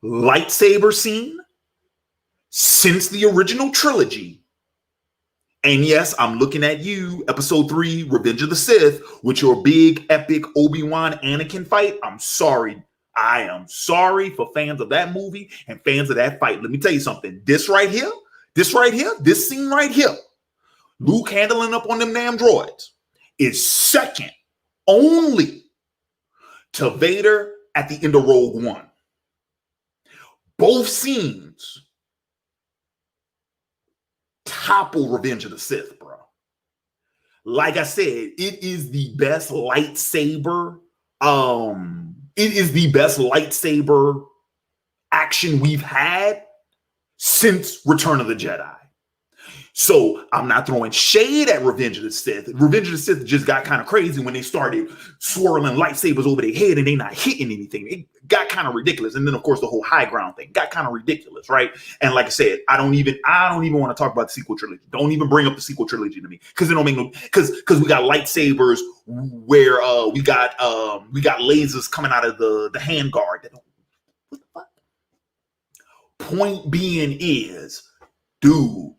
lightsaber scene since the original trilogy. And yes, I'm looking at you, episode 3, Revenge of the Sith, with your big epic Obi-Wan Anakin fight. I'm sorry. I am sorry for fans of that movie and fans of that fight. Let me tell you something. This scene right here, Luke handling up on them damn droids, is second only to Vader at the end of Rogue One. Both scenes topple Revenge of the Sith, bro. Like I said, it is the best lightsaber. It is the best lightsaber action we've had since Return of the Jedi. So I'm not throwing shade at Revenge of the Sith. Revenge of the Sith just got kind of crazy when they started swirling lightsabers over their head and they not hitting anything. It got kind of ridiculous. And then of course the whole high ground thing got kind of ridiculous, right? And like I said, I don't even want to talk about the sequel trilogy. Don't even bring up the sequel trilogy to me because it don't make no because we got lightsabers where we got lasers coming out of the handguard. What the fuck? Point being is, dude,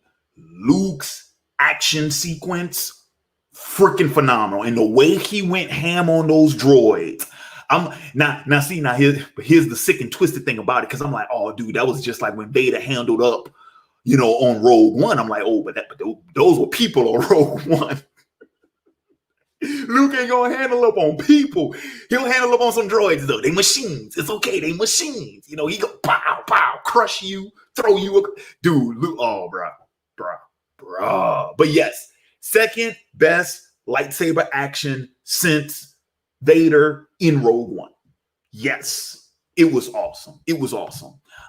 Luke's action sequence, freaking phenomenal. And the way he went ham on those droids. Here's the sick and twisted thing about it, because I'm like, oh, dude, that was just like when Vader handled up, on Rogue One. I'm like, oh, but those were people on Rogue One. Luke ain't gonna handle up on people. He'll handle up on some droids, though. They machines. It's okay. They machines. He go pow, pow, crush you, throw you. Dude, Luke, oh, bruh. But yes, second best lightsaber action since Vader in Rogue One. Yes, it was awesome.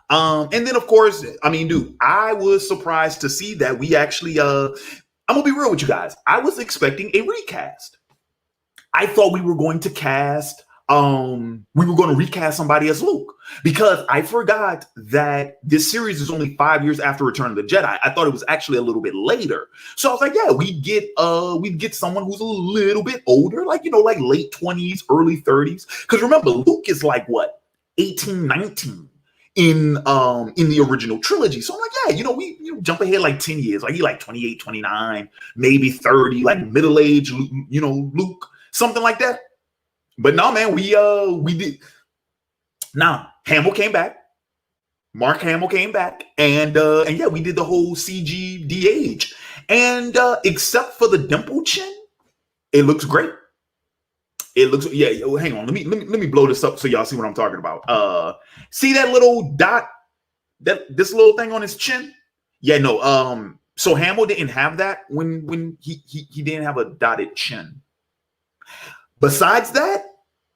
And then of course, I mean, dude, I was surprised to see that we actually, I'm gonna be real with you guys. I was expecting a recast. I thought we were going to recast somebody as Luke, because I forgot that this series is only 5 years after Return of the Jedi. I thought it was actually a little bit later. So I was like, yeah, we'd get someone who's a little bit older, like late 20s, early 30s. Because remember, Luke is like what, 18, 19 in the original trilogy. So I'm like, yeah, we jump ahead like 10 years, like he like 28, 29, maybe 30, like middle-aged, Luke, something like that. But no, man, we did. Now, Hamill came back. Mark Hamill came back, and yeah, we did the whole CG de-age. And except for the dimple chin, it looks great. It looks, yeah. Hang on, let me blow this up so y'all see what I'm talking about. See that little dot, this little thing on his chin? Yeah, no. So Hamill didn't have that when he didn't have a dotted chin. Besides that,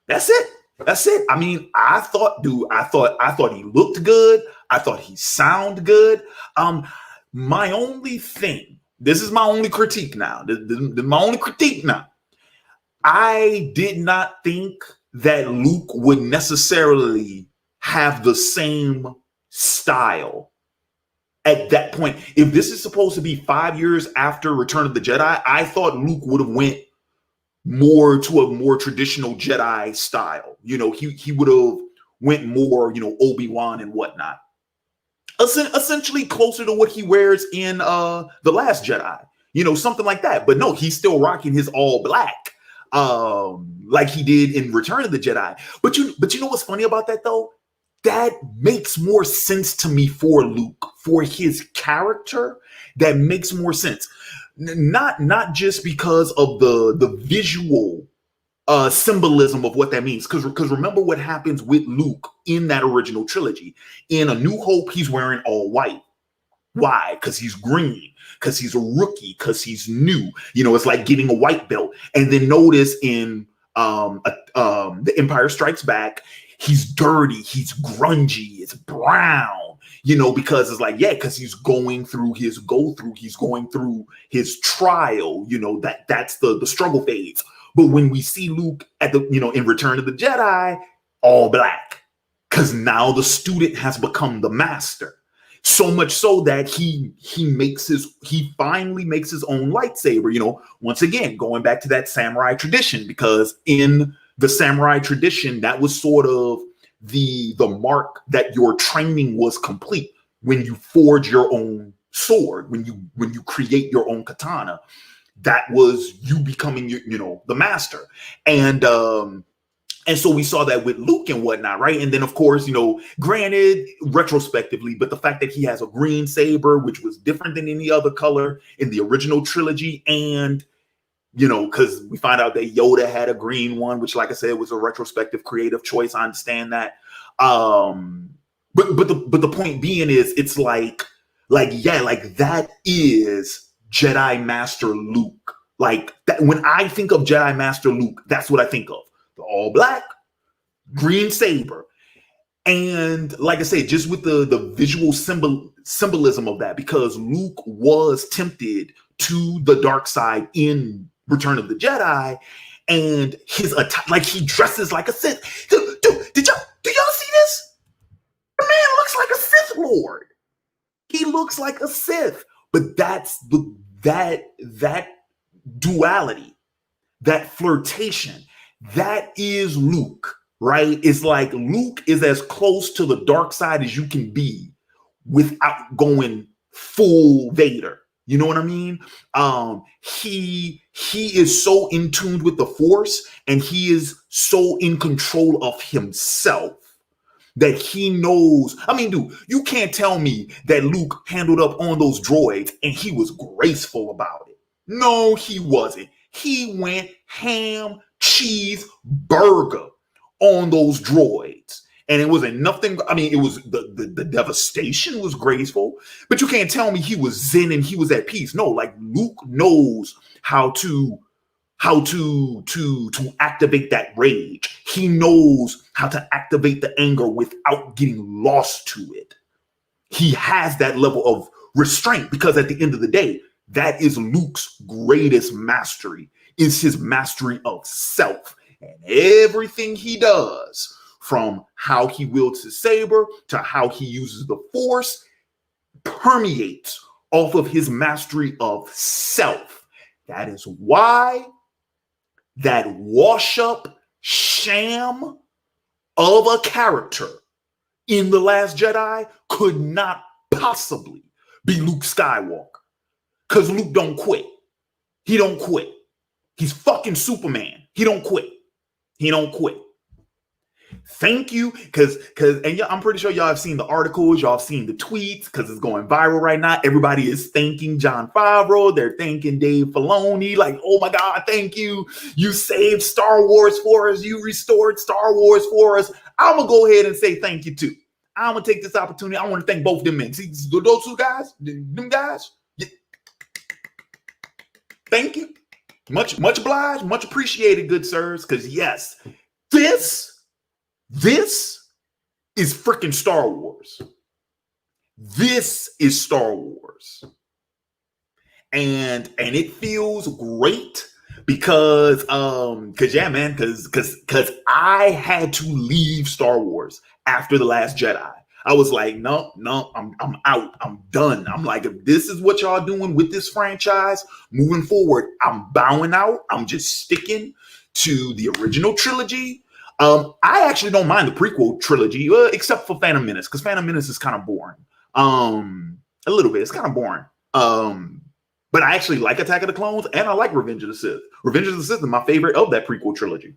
that's it. I mean, I thought he looked good. I thought he sounded good. My only thing, this is my only critique now. I did not think that Luke would necessarily have the same style at that point. If this is supposed to be 5 years after Return of the Jedi, I thought Luke would have went more to a more traditional Jedi style. He would have went more, Obi-Wan and whatnot. Essentially closer to what he wears in The Last Jedi, something like that. But no, he's still rocking his all black, like he did in Return of the Jedi. But you know what's funny about that though? That makes more sense to me for Luke, for his character. That makes more sense. Not just because of the visual symbolism of what that means. Because remember what happens with Luke in that original trilogy. In A New Hope, he's wearing all white. Why? Because he's green. Because he's a rookie. Because he's new. It's like getting a white belt. And then notice in The Empire Strikes Back, he's dirty. He's grungy. It's brown. Because it's like, yeah, because he's going through his he's going through his trial, that's the struggle phase. But when we see Luke at the, in Return of the Jedi, all black, because now the student has become the master. So much so that he finally makes his own lightsaber, once again, going back to that samurai tradition, because in the samurai tradition, that was sort of the mark that your training was complete when you forge your own sword, when you create your own katana. That was you becoming the master. And so we saw that with Luke and whatnot, right? And then of course, granted retrospectively, but the fact that he has a green saber, which was different than any other color in the original trilogy, and because we find out that Yoda had a green one, which, like I said, was a retrospective creative choice. I understand that. But the point being is, it's like that is Jedi Master Luke. Like that, when I think of Jedi Master Luke, that's what I think of. The all black, green saber. And like I said, just with the visual symbolism of that, because Luke was tempted to the dark side in Return of the Jedi, and his like he dresses like a Sith. Dude, do y'all see this? The man looks like a Sith Lord. He looks like a Sith. But that's that duality, that flirtation, that is Luke, right? It's like Luke is as close to the dark side as you can be without going full Vader. You know what I mean? He is so in tune with the Force, and he is so in control of himself that he knows. I mean, dude, you can't tell me that Luke handled up on those droids and he was graceful about it. No, he wasn't. He went ham, cheese, burger on those droids. And it wasn't nothing. I mean, it was the devastation was graceful, but you can't tell me he was zen and he was at peace. No, like Luke knows how to activate that rage. He knows how to activate the anger without getting lost to it. He has that level of restraint, because at the end of the day, that is Luke's greatest mastery, is his mastery of self. And everything he does, from how he wields his saber to how he uses the Force, permeates off of his mastery of self. That is why that wash-up sham of a character in The Last Jedi could not possibly be Luke Skywalker. Because Luke don't quit. He don't quit. He's fucking Superman. He don't quit. He don't quit. Thank you, because I'm pretty sure y'all have seen the articles, y'all have seen the tweets, because it's going viral right now. Everybody is thanking Jon Favreau. They're thanking Dave Filoni. Like, oh my God, thank you. You saved Star Wars for us. You restored Star Wars for us. I'm going to go ahead and say thank you too. I'm going to take this opportunity. I want to thank both them men. See, those two guys, them guys. Yeah. Thank you. Much obliged, much appreciated, good sirs. Because yes, this is freaking Star Wars. This is Star Wars. And it feels great because yeah, man, because I had to leave Star Wars after The Last Jedi. I was like, no, I'm out. I'm done. I'm like, if this is what y'all doing with this franchise moving forward, I'm bowing out. I'm just sticking to the original trilogy. I actually don't mind the prequel trilogy, except for Phantom Menace, because Phantom Menace is kind of boring. A little bit. It's kind of boring. But I actually like Attack of the Clones, and I like Revenge of the Sith. Revenge of the Sith is my favorite of that prequel trilogy.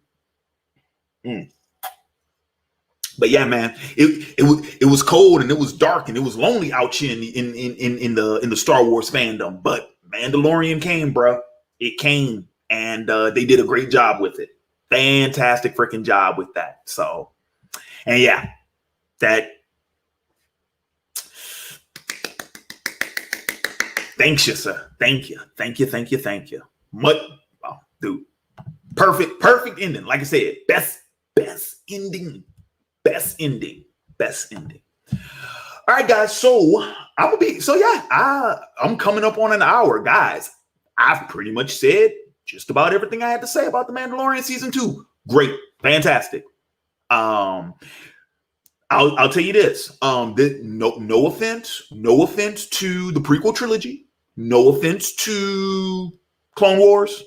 But yeah, man, it was cold and it was dark and it was lonely out here in the Star Wars fandom. But Mandalorian came, bro. It came, and they did a great job with it. Fantastic freaking job with that. So, and yeah, that. Thanks you, sir. Thank you. Dude, perfect ending. Like I said, best ending. All right, guys. So I'm coming up on an hour, guys. I've pretty much said just about everything I had to say about The Mandalorian season 2. Great, fantastic. I'll tell you this. No offense to the prequel trilogy. No offense to Clone Wars,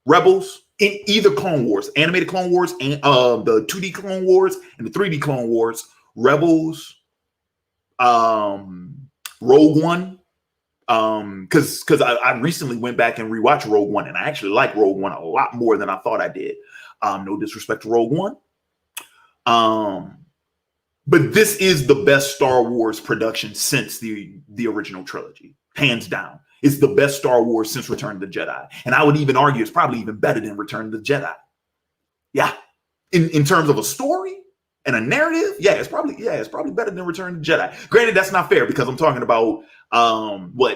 Rebels, in either Clone Wars, animated Clone Wars, and the 2D Clone Wars and the 3D Clone Wars, Rebels, Rogue One. Because I recently went back and rewatched Rogue One, and I actually like Rogue One a lot more than I thought I did. No disrespect to Rogue One. But this is the best Star Wars production since the original trilogy. Hands down. It's the best Star Wars since Return of the Jedi. And I would even argue it's probably even better than Return of the Jedi. Yeah. In terms of a story and a narrative, it's probably better than Return of the Jedi. Granted, that's not fair because I'm talking about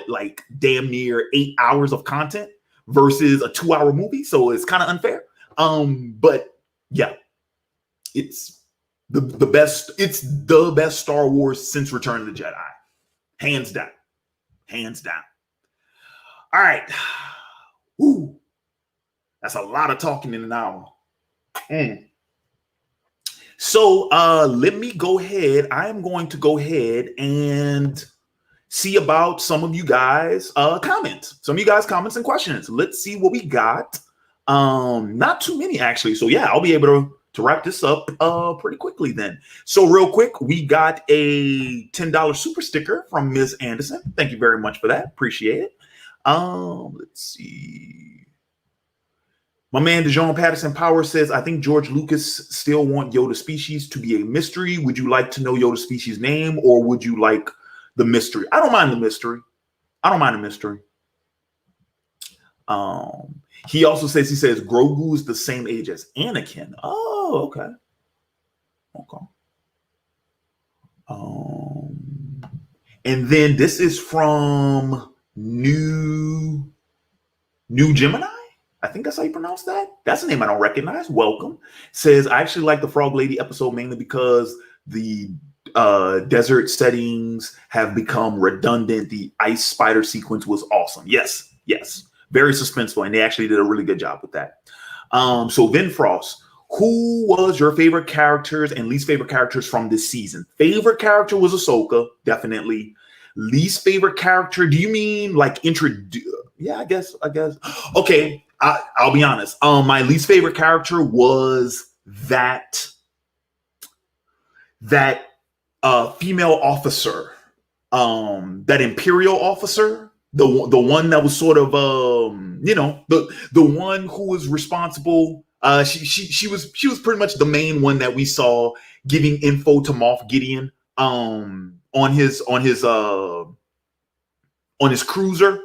like damn near 8 hours of content versus a 2-hour movie. So it's kind of unfair. But yeah, it's The best. It's the best Star Wars since Return of the Jedi, hands down, hands down. All right, woo, that's a lot of talking in an hour. So let me go ahead. I am going to go ahead and see about some of you guys comments. Some of you guys comments and questions. Let's see what we got. Not too many actually. So yeah, I'll be able to wrap this up pretty quickly then. So real quick, we got a $10 super sticker from Ms. Anderson. Thank you very much for that. Appreciate it. Let's see. My man DeJohn Patterson Power says, I think George Lucas still want Yoda species to be a mystery. Would you like to know Yoda species name, or would you like the mystery? I don't mind the mystery. I don't mind the mystery. He also says, Grogu is the same age as Anakin. Oh, okay. Okay. And then this is from New Gemini. I think that's how you pronounce that. That's a name I don't recognize. Welcome. Says, I actually like the Frog Lady episode mainly because the desert settings have become redundant. The ice spider sequence was awesome. Yes. Very suspenseful. And they actually did a really good job with that. So Vin Frost, who was your favorite characters and least favorite characters from this season? Favorite character was Ahsoka, definitely. Least favorite character, do you mean like introduce? Yeah, I guess. Okay, I'll be honest. My least favorite character was that female officer, that Imperial officer, the one that was sort of the one who was responsible. She was pretty much the main one that we saw giving info to Moff Gideon on his cruiser,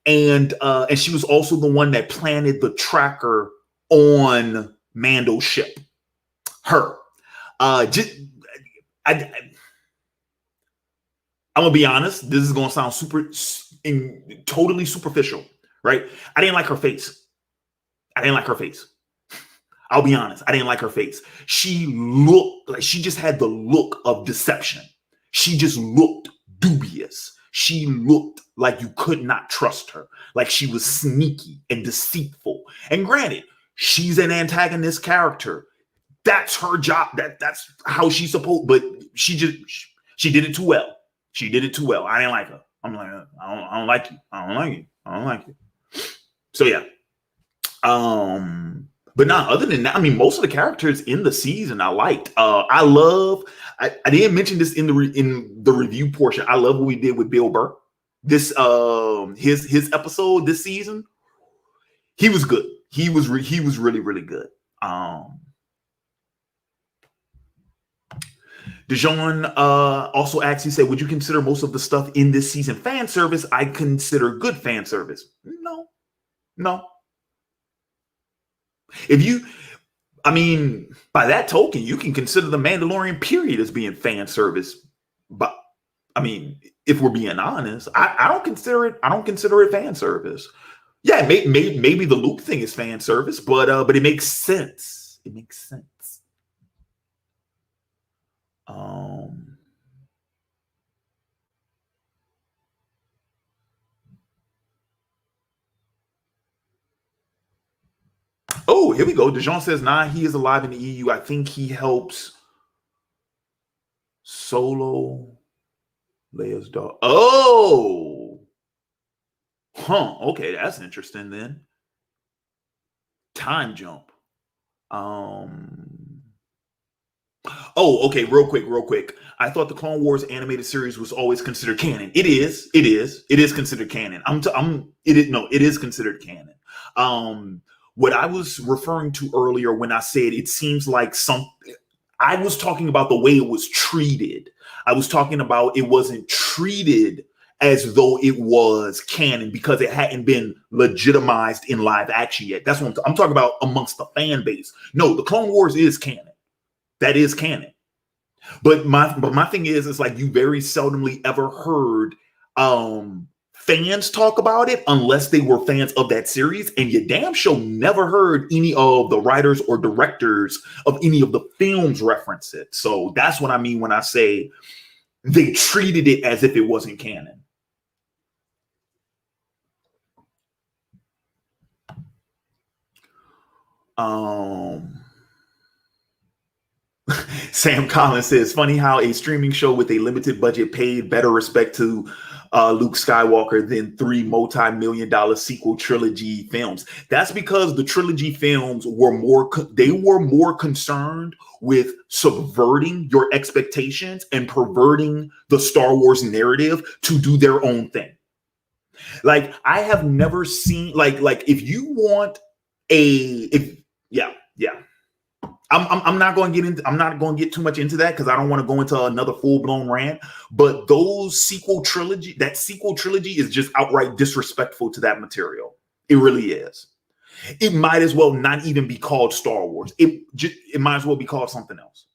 and she was also the one that planted the tracker on Mando's ship. Her, I'm gonna be honest. This is gonna sound totally superficial, right? I didn't like her face. I'll be honest. I didn't like her face. She looked like she just had the look of deception. She just looked dubious. She looked like you could not trust her. Like she was sneaky and deceitful. And granted, she's an antagonist character. That's her job. That's how she's supposed. But she did it too well. She did it too well. I didn't like her. I'm like, I don't like you. I don't like you. So yeah. But not other than that, I mean, most of the characters in the season I liked. I didn't mention this in the review portion. I love what we did with Bill Burr. This his episode this season. He was good. He was really, really good. DeJohn also asked, he said, would you consider most of the stuff in this season fan service? I consider good fan service. No. By that token, you can consider the Mandalorian period as being fan service. But I mean, if we're being honest, I don't consider it fan service. Yeah, maybe the Luke thing is fan service, but it makes sense. It makes sense. Oh, here we go. DeJohn says, nah, he is alive in the EU. I think he helps Solo Leia's dog. Oh. Huh. Okay, that's interesting then. Time jump. Oh, okay, real quick. I thought the Clone Wars animated series was always considered canon. It is considered canon. It is considered canon. What I was referring to earlier when I said it seems like I was talking about the way it was treated. I was talking about it wasn't treated as though it was canon because it hadn't been legitimized in live action yet. That's what I'm talking about amongst the fan base. No, the Clone Wars is canon. That is canon. But my thing is, it's like you very seldomly ever heard fans talk about it unless they were fans of that series, and you damn sure never heard any of the writers or directors of any of the films reference it. So that's what I mean when I say they treated it as if it wasn't canon. Sam Collins says, funny how a streaming show with a limited budget paid better respect to Luke Skywalker than 3 multi-million-dollar sequel trilogy films. That's because the trilogy films were more concerned with subverting your expectations and perverting the Star Wars narrative to do their own thing. Like, I have never seen like if you want I'm not going to get too much into that because I don't want to go into another full-blown rant. But that sequel trilogy is just outright disrespectful to that material. It really is. It might as well not even be called Star Wars. It might as well be called something else.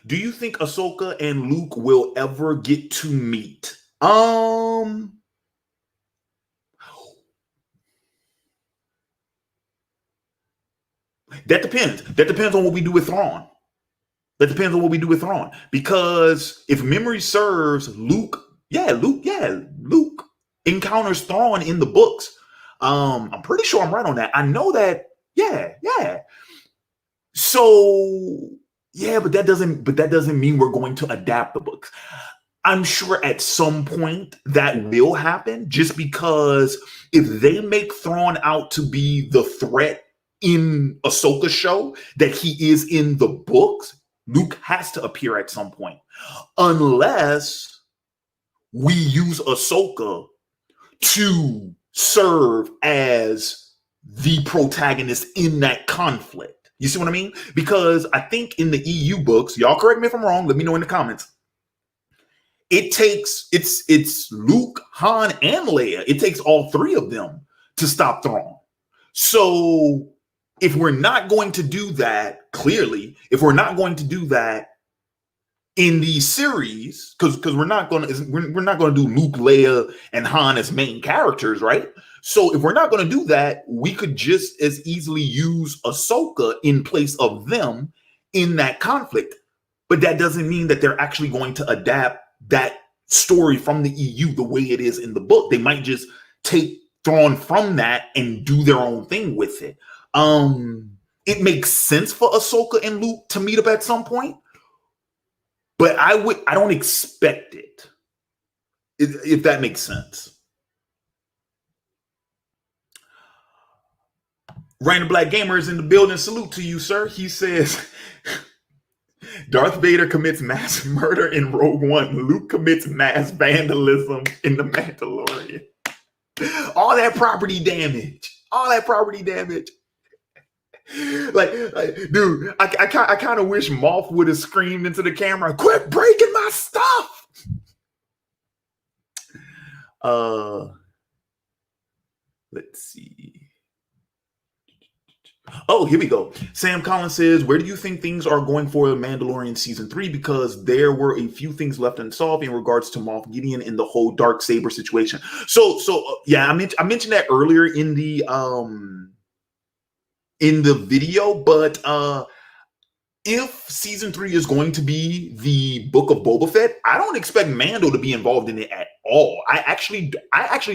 Do you think Ahsoka and Luke will ever get to meet? That depends. That depends on what we do with Thrawn. Because if memory serves, Luke encounters Thrawn in the books. I'm pretty sure I'm right on that. I know that. Yeah. So yeah, but that doesn't mean we're going to adapt the books. I'm sure at some point that will happen, just because if they make Thrawn out to be the threat in Ahsoka's show that he is in the books, Luke has to appear at some point, unless we use Ahsoka to serve as the protagonist in that conflict. You see what I mean? Because I think in the EU books, y'all correct me if I'm wrong, let me know in the comments, it's Luke, Han, and Leia. It takes all three of them to stop Thrawn. So if we're not going to do that, if we're not going to do that in the series, because we're not going to do Luke, Leia, and Han as main characters, right? So if we're not going to do that, we could just as easily use Ahsoka in place of them in that conflict. But that doesn't mean that they're actually going to adapt that story from the EU the way it is in the book. They might just take Thrawn from that and do their own thing with it. It makes sense for Ahsoka and Luke to meet up at some point, but I don't expect it, if that makes sense. Random Black Gamer is in the building. Salute to you, sir. He says, Darth Vader commits mass murder in Rogue One. Luke commits mass vandalism in The Mandalorian. All that property damage. Like, dude, I kind of wish Moff would have screamed into the camera, "Quit breaking my stuff!" Let's see. Oh, here we go. Sam Collins says, where do you think things are going for The Mandalorian Season 3? Because there were a few things left unsolved in regards to Moff Gideon and the whole Darksaber situation. So yeah, I mentioned that earlier in the video, but if Season 3 is going to be the Book of Boba Fett, I don't expect Mando to be involved in it at all. I actually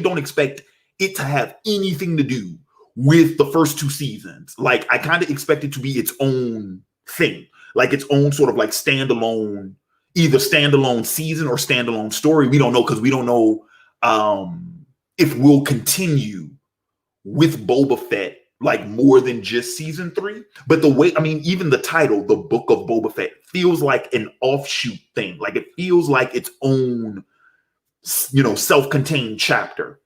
don't expect it to have anything to do with the first 2 seasons. Like, I kind of expect it to be its own thing, like its own sort of like standalone, either standalone season or standalone story. We don't know, because we don't know if we'll continue with Boba Fett like more than just Season 3. But the way, I mean, even the title, The Book of Boba Fett, feels like an offshoot thing. Like, it feels like its own, self-contained chapter.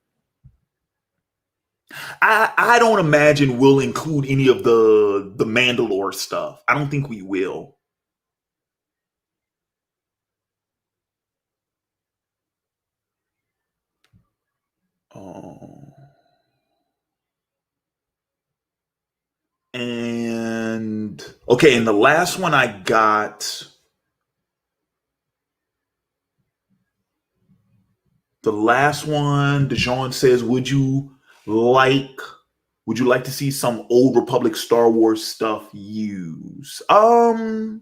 I don't imagine we'll include any of the Mandalore stuff. I don't think we will. And okay, and the last one I got. The last one, DeJean says, like would you like to see some old Republic Star Wars stuff used? I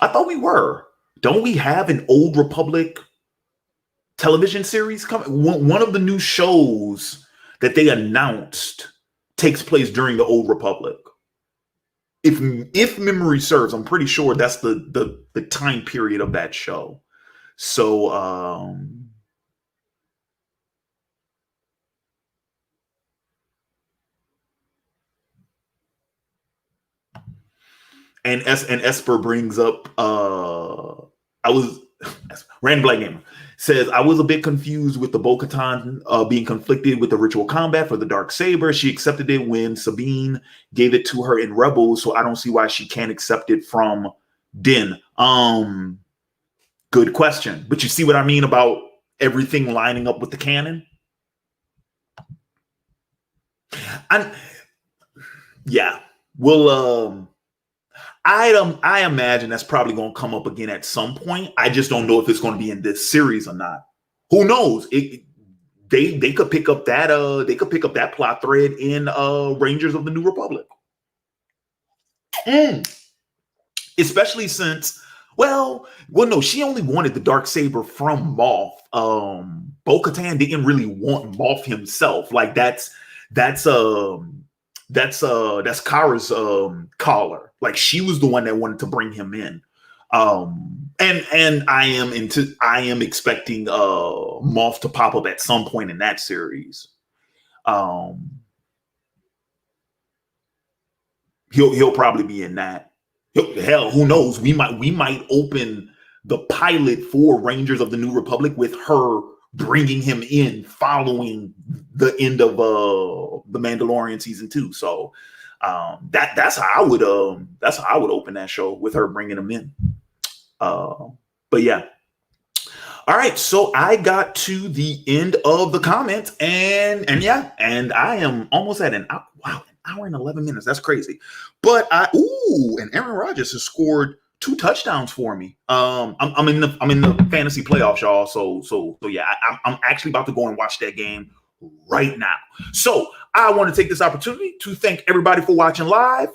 thought we were. Don't we have an Old Republic television series coming? One of the new shows that they announced takes place during the Old Republic. If memory serves, I'm pretty sure that's the time period of that show. So and Esper brings up I was Rand Black Gamer says I was a bit confused with the Bo-Katan being conflicted with the ritual combat for the dark saber. She accepted it when Sabine gave it to her in Rebels, so I don't see why she can't accept it from Din. Good question, but you see what I mean about everything lining up with the canon. Yeah, we'll I imagine that's probably going to come up again at some point. I just don't know if it's going to be in this series or not. Who knows? They could pick up that plot thread in Rangers of the New Republic. Especially since, well, no, she only wanted the Darksaber from Moff. Bo-Katan didn't really want Moff himself. Like that's Kara's collar. Like she was the one that wanted to bring him in. And I am expecting Moff to pop up at some point in that series. He'll probably be in that. Hell, who knows? We might open the pilot for Rangers of the New Republic with her bringing him in following the end of the Mandalorian season 2. So that's how I would open that show, with her bringing him in. But yeah. All right, so I got to the end of the comments, and I am almost at an hour and 11 minutes. That's crazy. But and Aaron Rodgers has scored 2 touchdowns for me. I'm in the fantasy playoffs, y'all. So yeah, I'm actually about to go and watch that game right now. So I want to take this opportunity to thank everybody for watching live.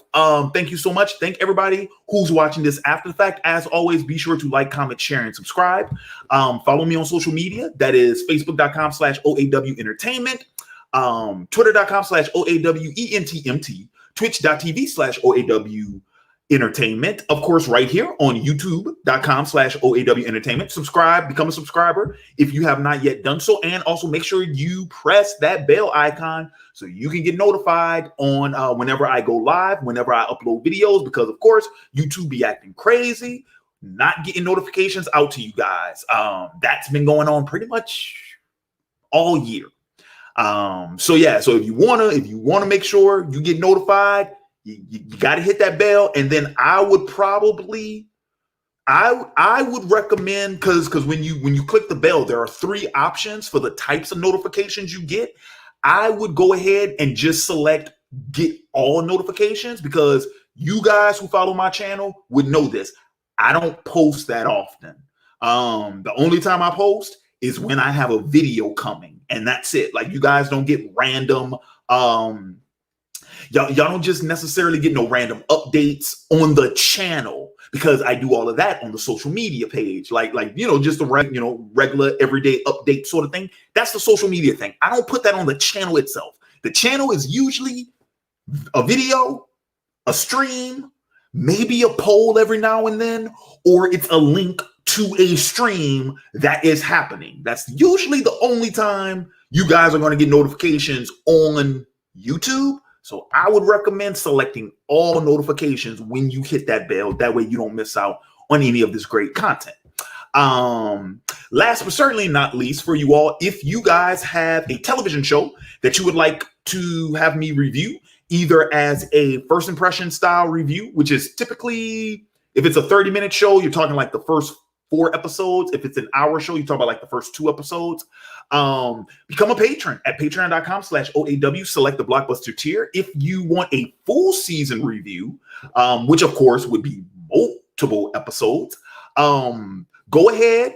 Thank you so much. Thank everybody who's watching this after the fact. As always, be sure to like, comment, share, and subscribe. Follow me on social media. That is facebook.com/OAW Entertainment, twitter.com/OAWENTMT, twitch.tv/OAW Entertainment, of course, right here on youtube.com/OAW Entertainment. Subscribe, become a subscriber if you have not yet done so. And also make sure you press that bell icon so you can get notified on whenever I go live, whenever I upload videos, because of course, YouTube be acting crazy, not getting notifications out to you guys. That's been going on pretty much all year. So if you wanna make sure you get notified, you got to hit that bell. And then I would recommend, because when you click the bell, there are 3 options for the types of notifications you get. I would go ahead and just select get all notifications, because you guys who follow my channel would know this. I don't post that often. The only time I post is when I have a video coming, and that's it. Like, you guys don't get random y'all don't just necessarily get no random updates on the channel, because I do all of that on the social media page, like just the regular everyday update sort of thing. That's the social media thing. I don't put that on the channel itself. The channel is usually a video, a stream, maybe a poll every now and then, or it's a link to a stream that is happening. That's usually the only time you guys are going to get notifications on YouTube. So I would recommend selecting all notifications when you hit that bell. That way you don't miss out on any of this great content. Last but certainly not least, for you all, if you guys have a television show that you would like to have me review, either as a first impression style review, which is typically, if it's a 30-minute show, you're talking like the first 4 episodes. If it's an hour show, you talk about like the first 2 episodes. Become a patron at patreon.com/OAW. Select the blockbuster tier. If you want a full season review, which of course would be multiple episodes, go ahead,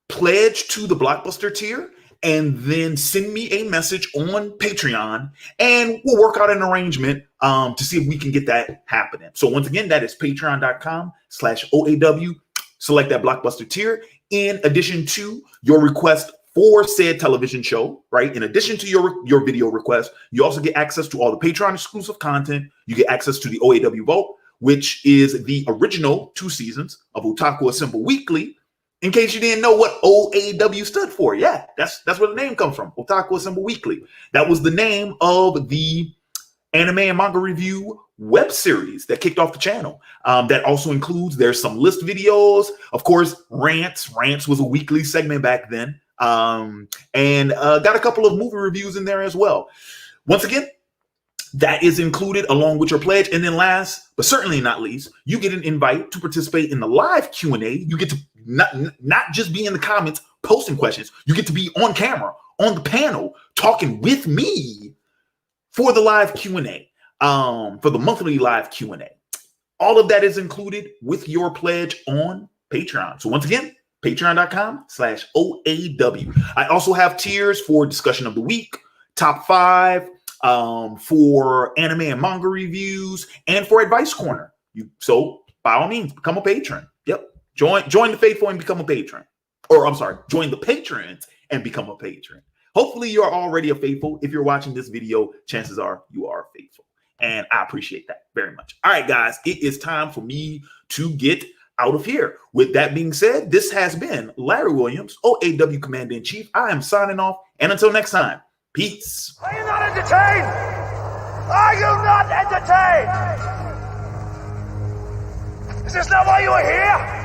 pledge to the Blockbuster tier, and then send me a message on Patreon, and we'll work out an arrangement to see if we can get that happening. So once again, that is patreon.com/OAW. Select that Blockbuster tier. In addition to your request for said television show, right? In addition to your video request, you also get access to all the Patreon exclusive content. You get access to the OAW Vault, which is the original 2 seasons of Otaku Assemble Weekly. In case you didn't know what OAW stood for, yeah, that's where the name comes from. Otaku Assemble Weekly. That was the name of the anime and manga review web series that kicked off the channel. That also includes, there's some list videos, of course, rants. Rants was a weekly segment back then. And got a couple of movie reviews in there as well. Once again, that is included along with your pledge. And then last, but certainly not least, you get an invite to participate in the live Q&A. You get to not just be in the comments posting questions. You get to be on camera, on the panel, talking with me for the live Q&A, for the monthly live Q&A. All of that is included with your pledge on Patreon. So once again, patreon.com/OAW. I also have tiers for discussion of the week, top 5, for anime and manga reviews, and for advice corner. So by all means, become a patron. Yep. Join the faithful and become a patron. Or I'm sorry, join the patrons and become a patron. Hopefully you're already a faithful. If you're watching this video, chances are you are faithful. And I appreciate that very much. All right, guys, it is time for me to get out of here. With that being said, this has been Larry Williams, OAW Commander-in-Chief. I am signing off. And until next time, peace. Are you not entertained? Are you not entertained? Is this not why you are here?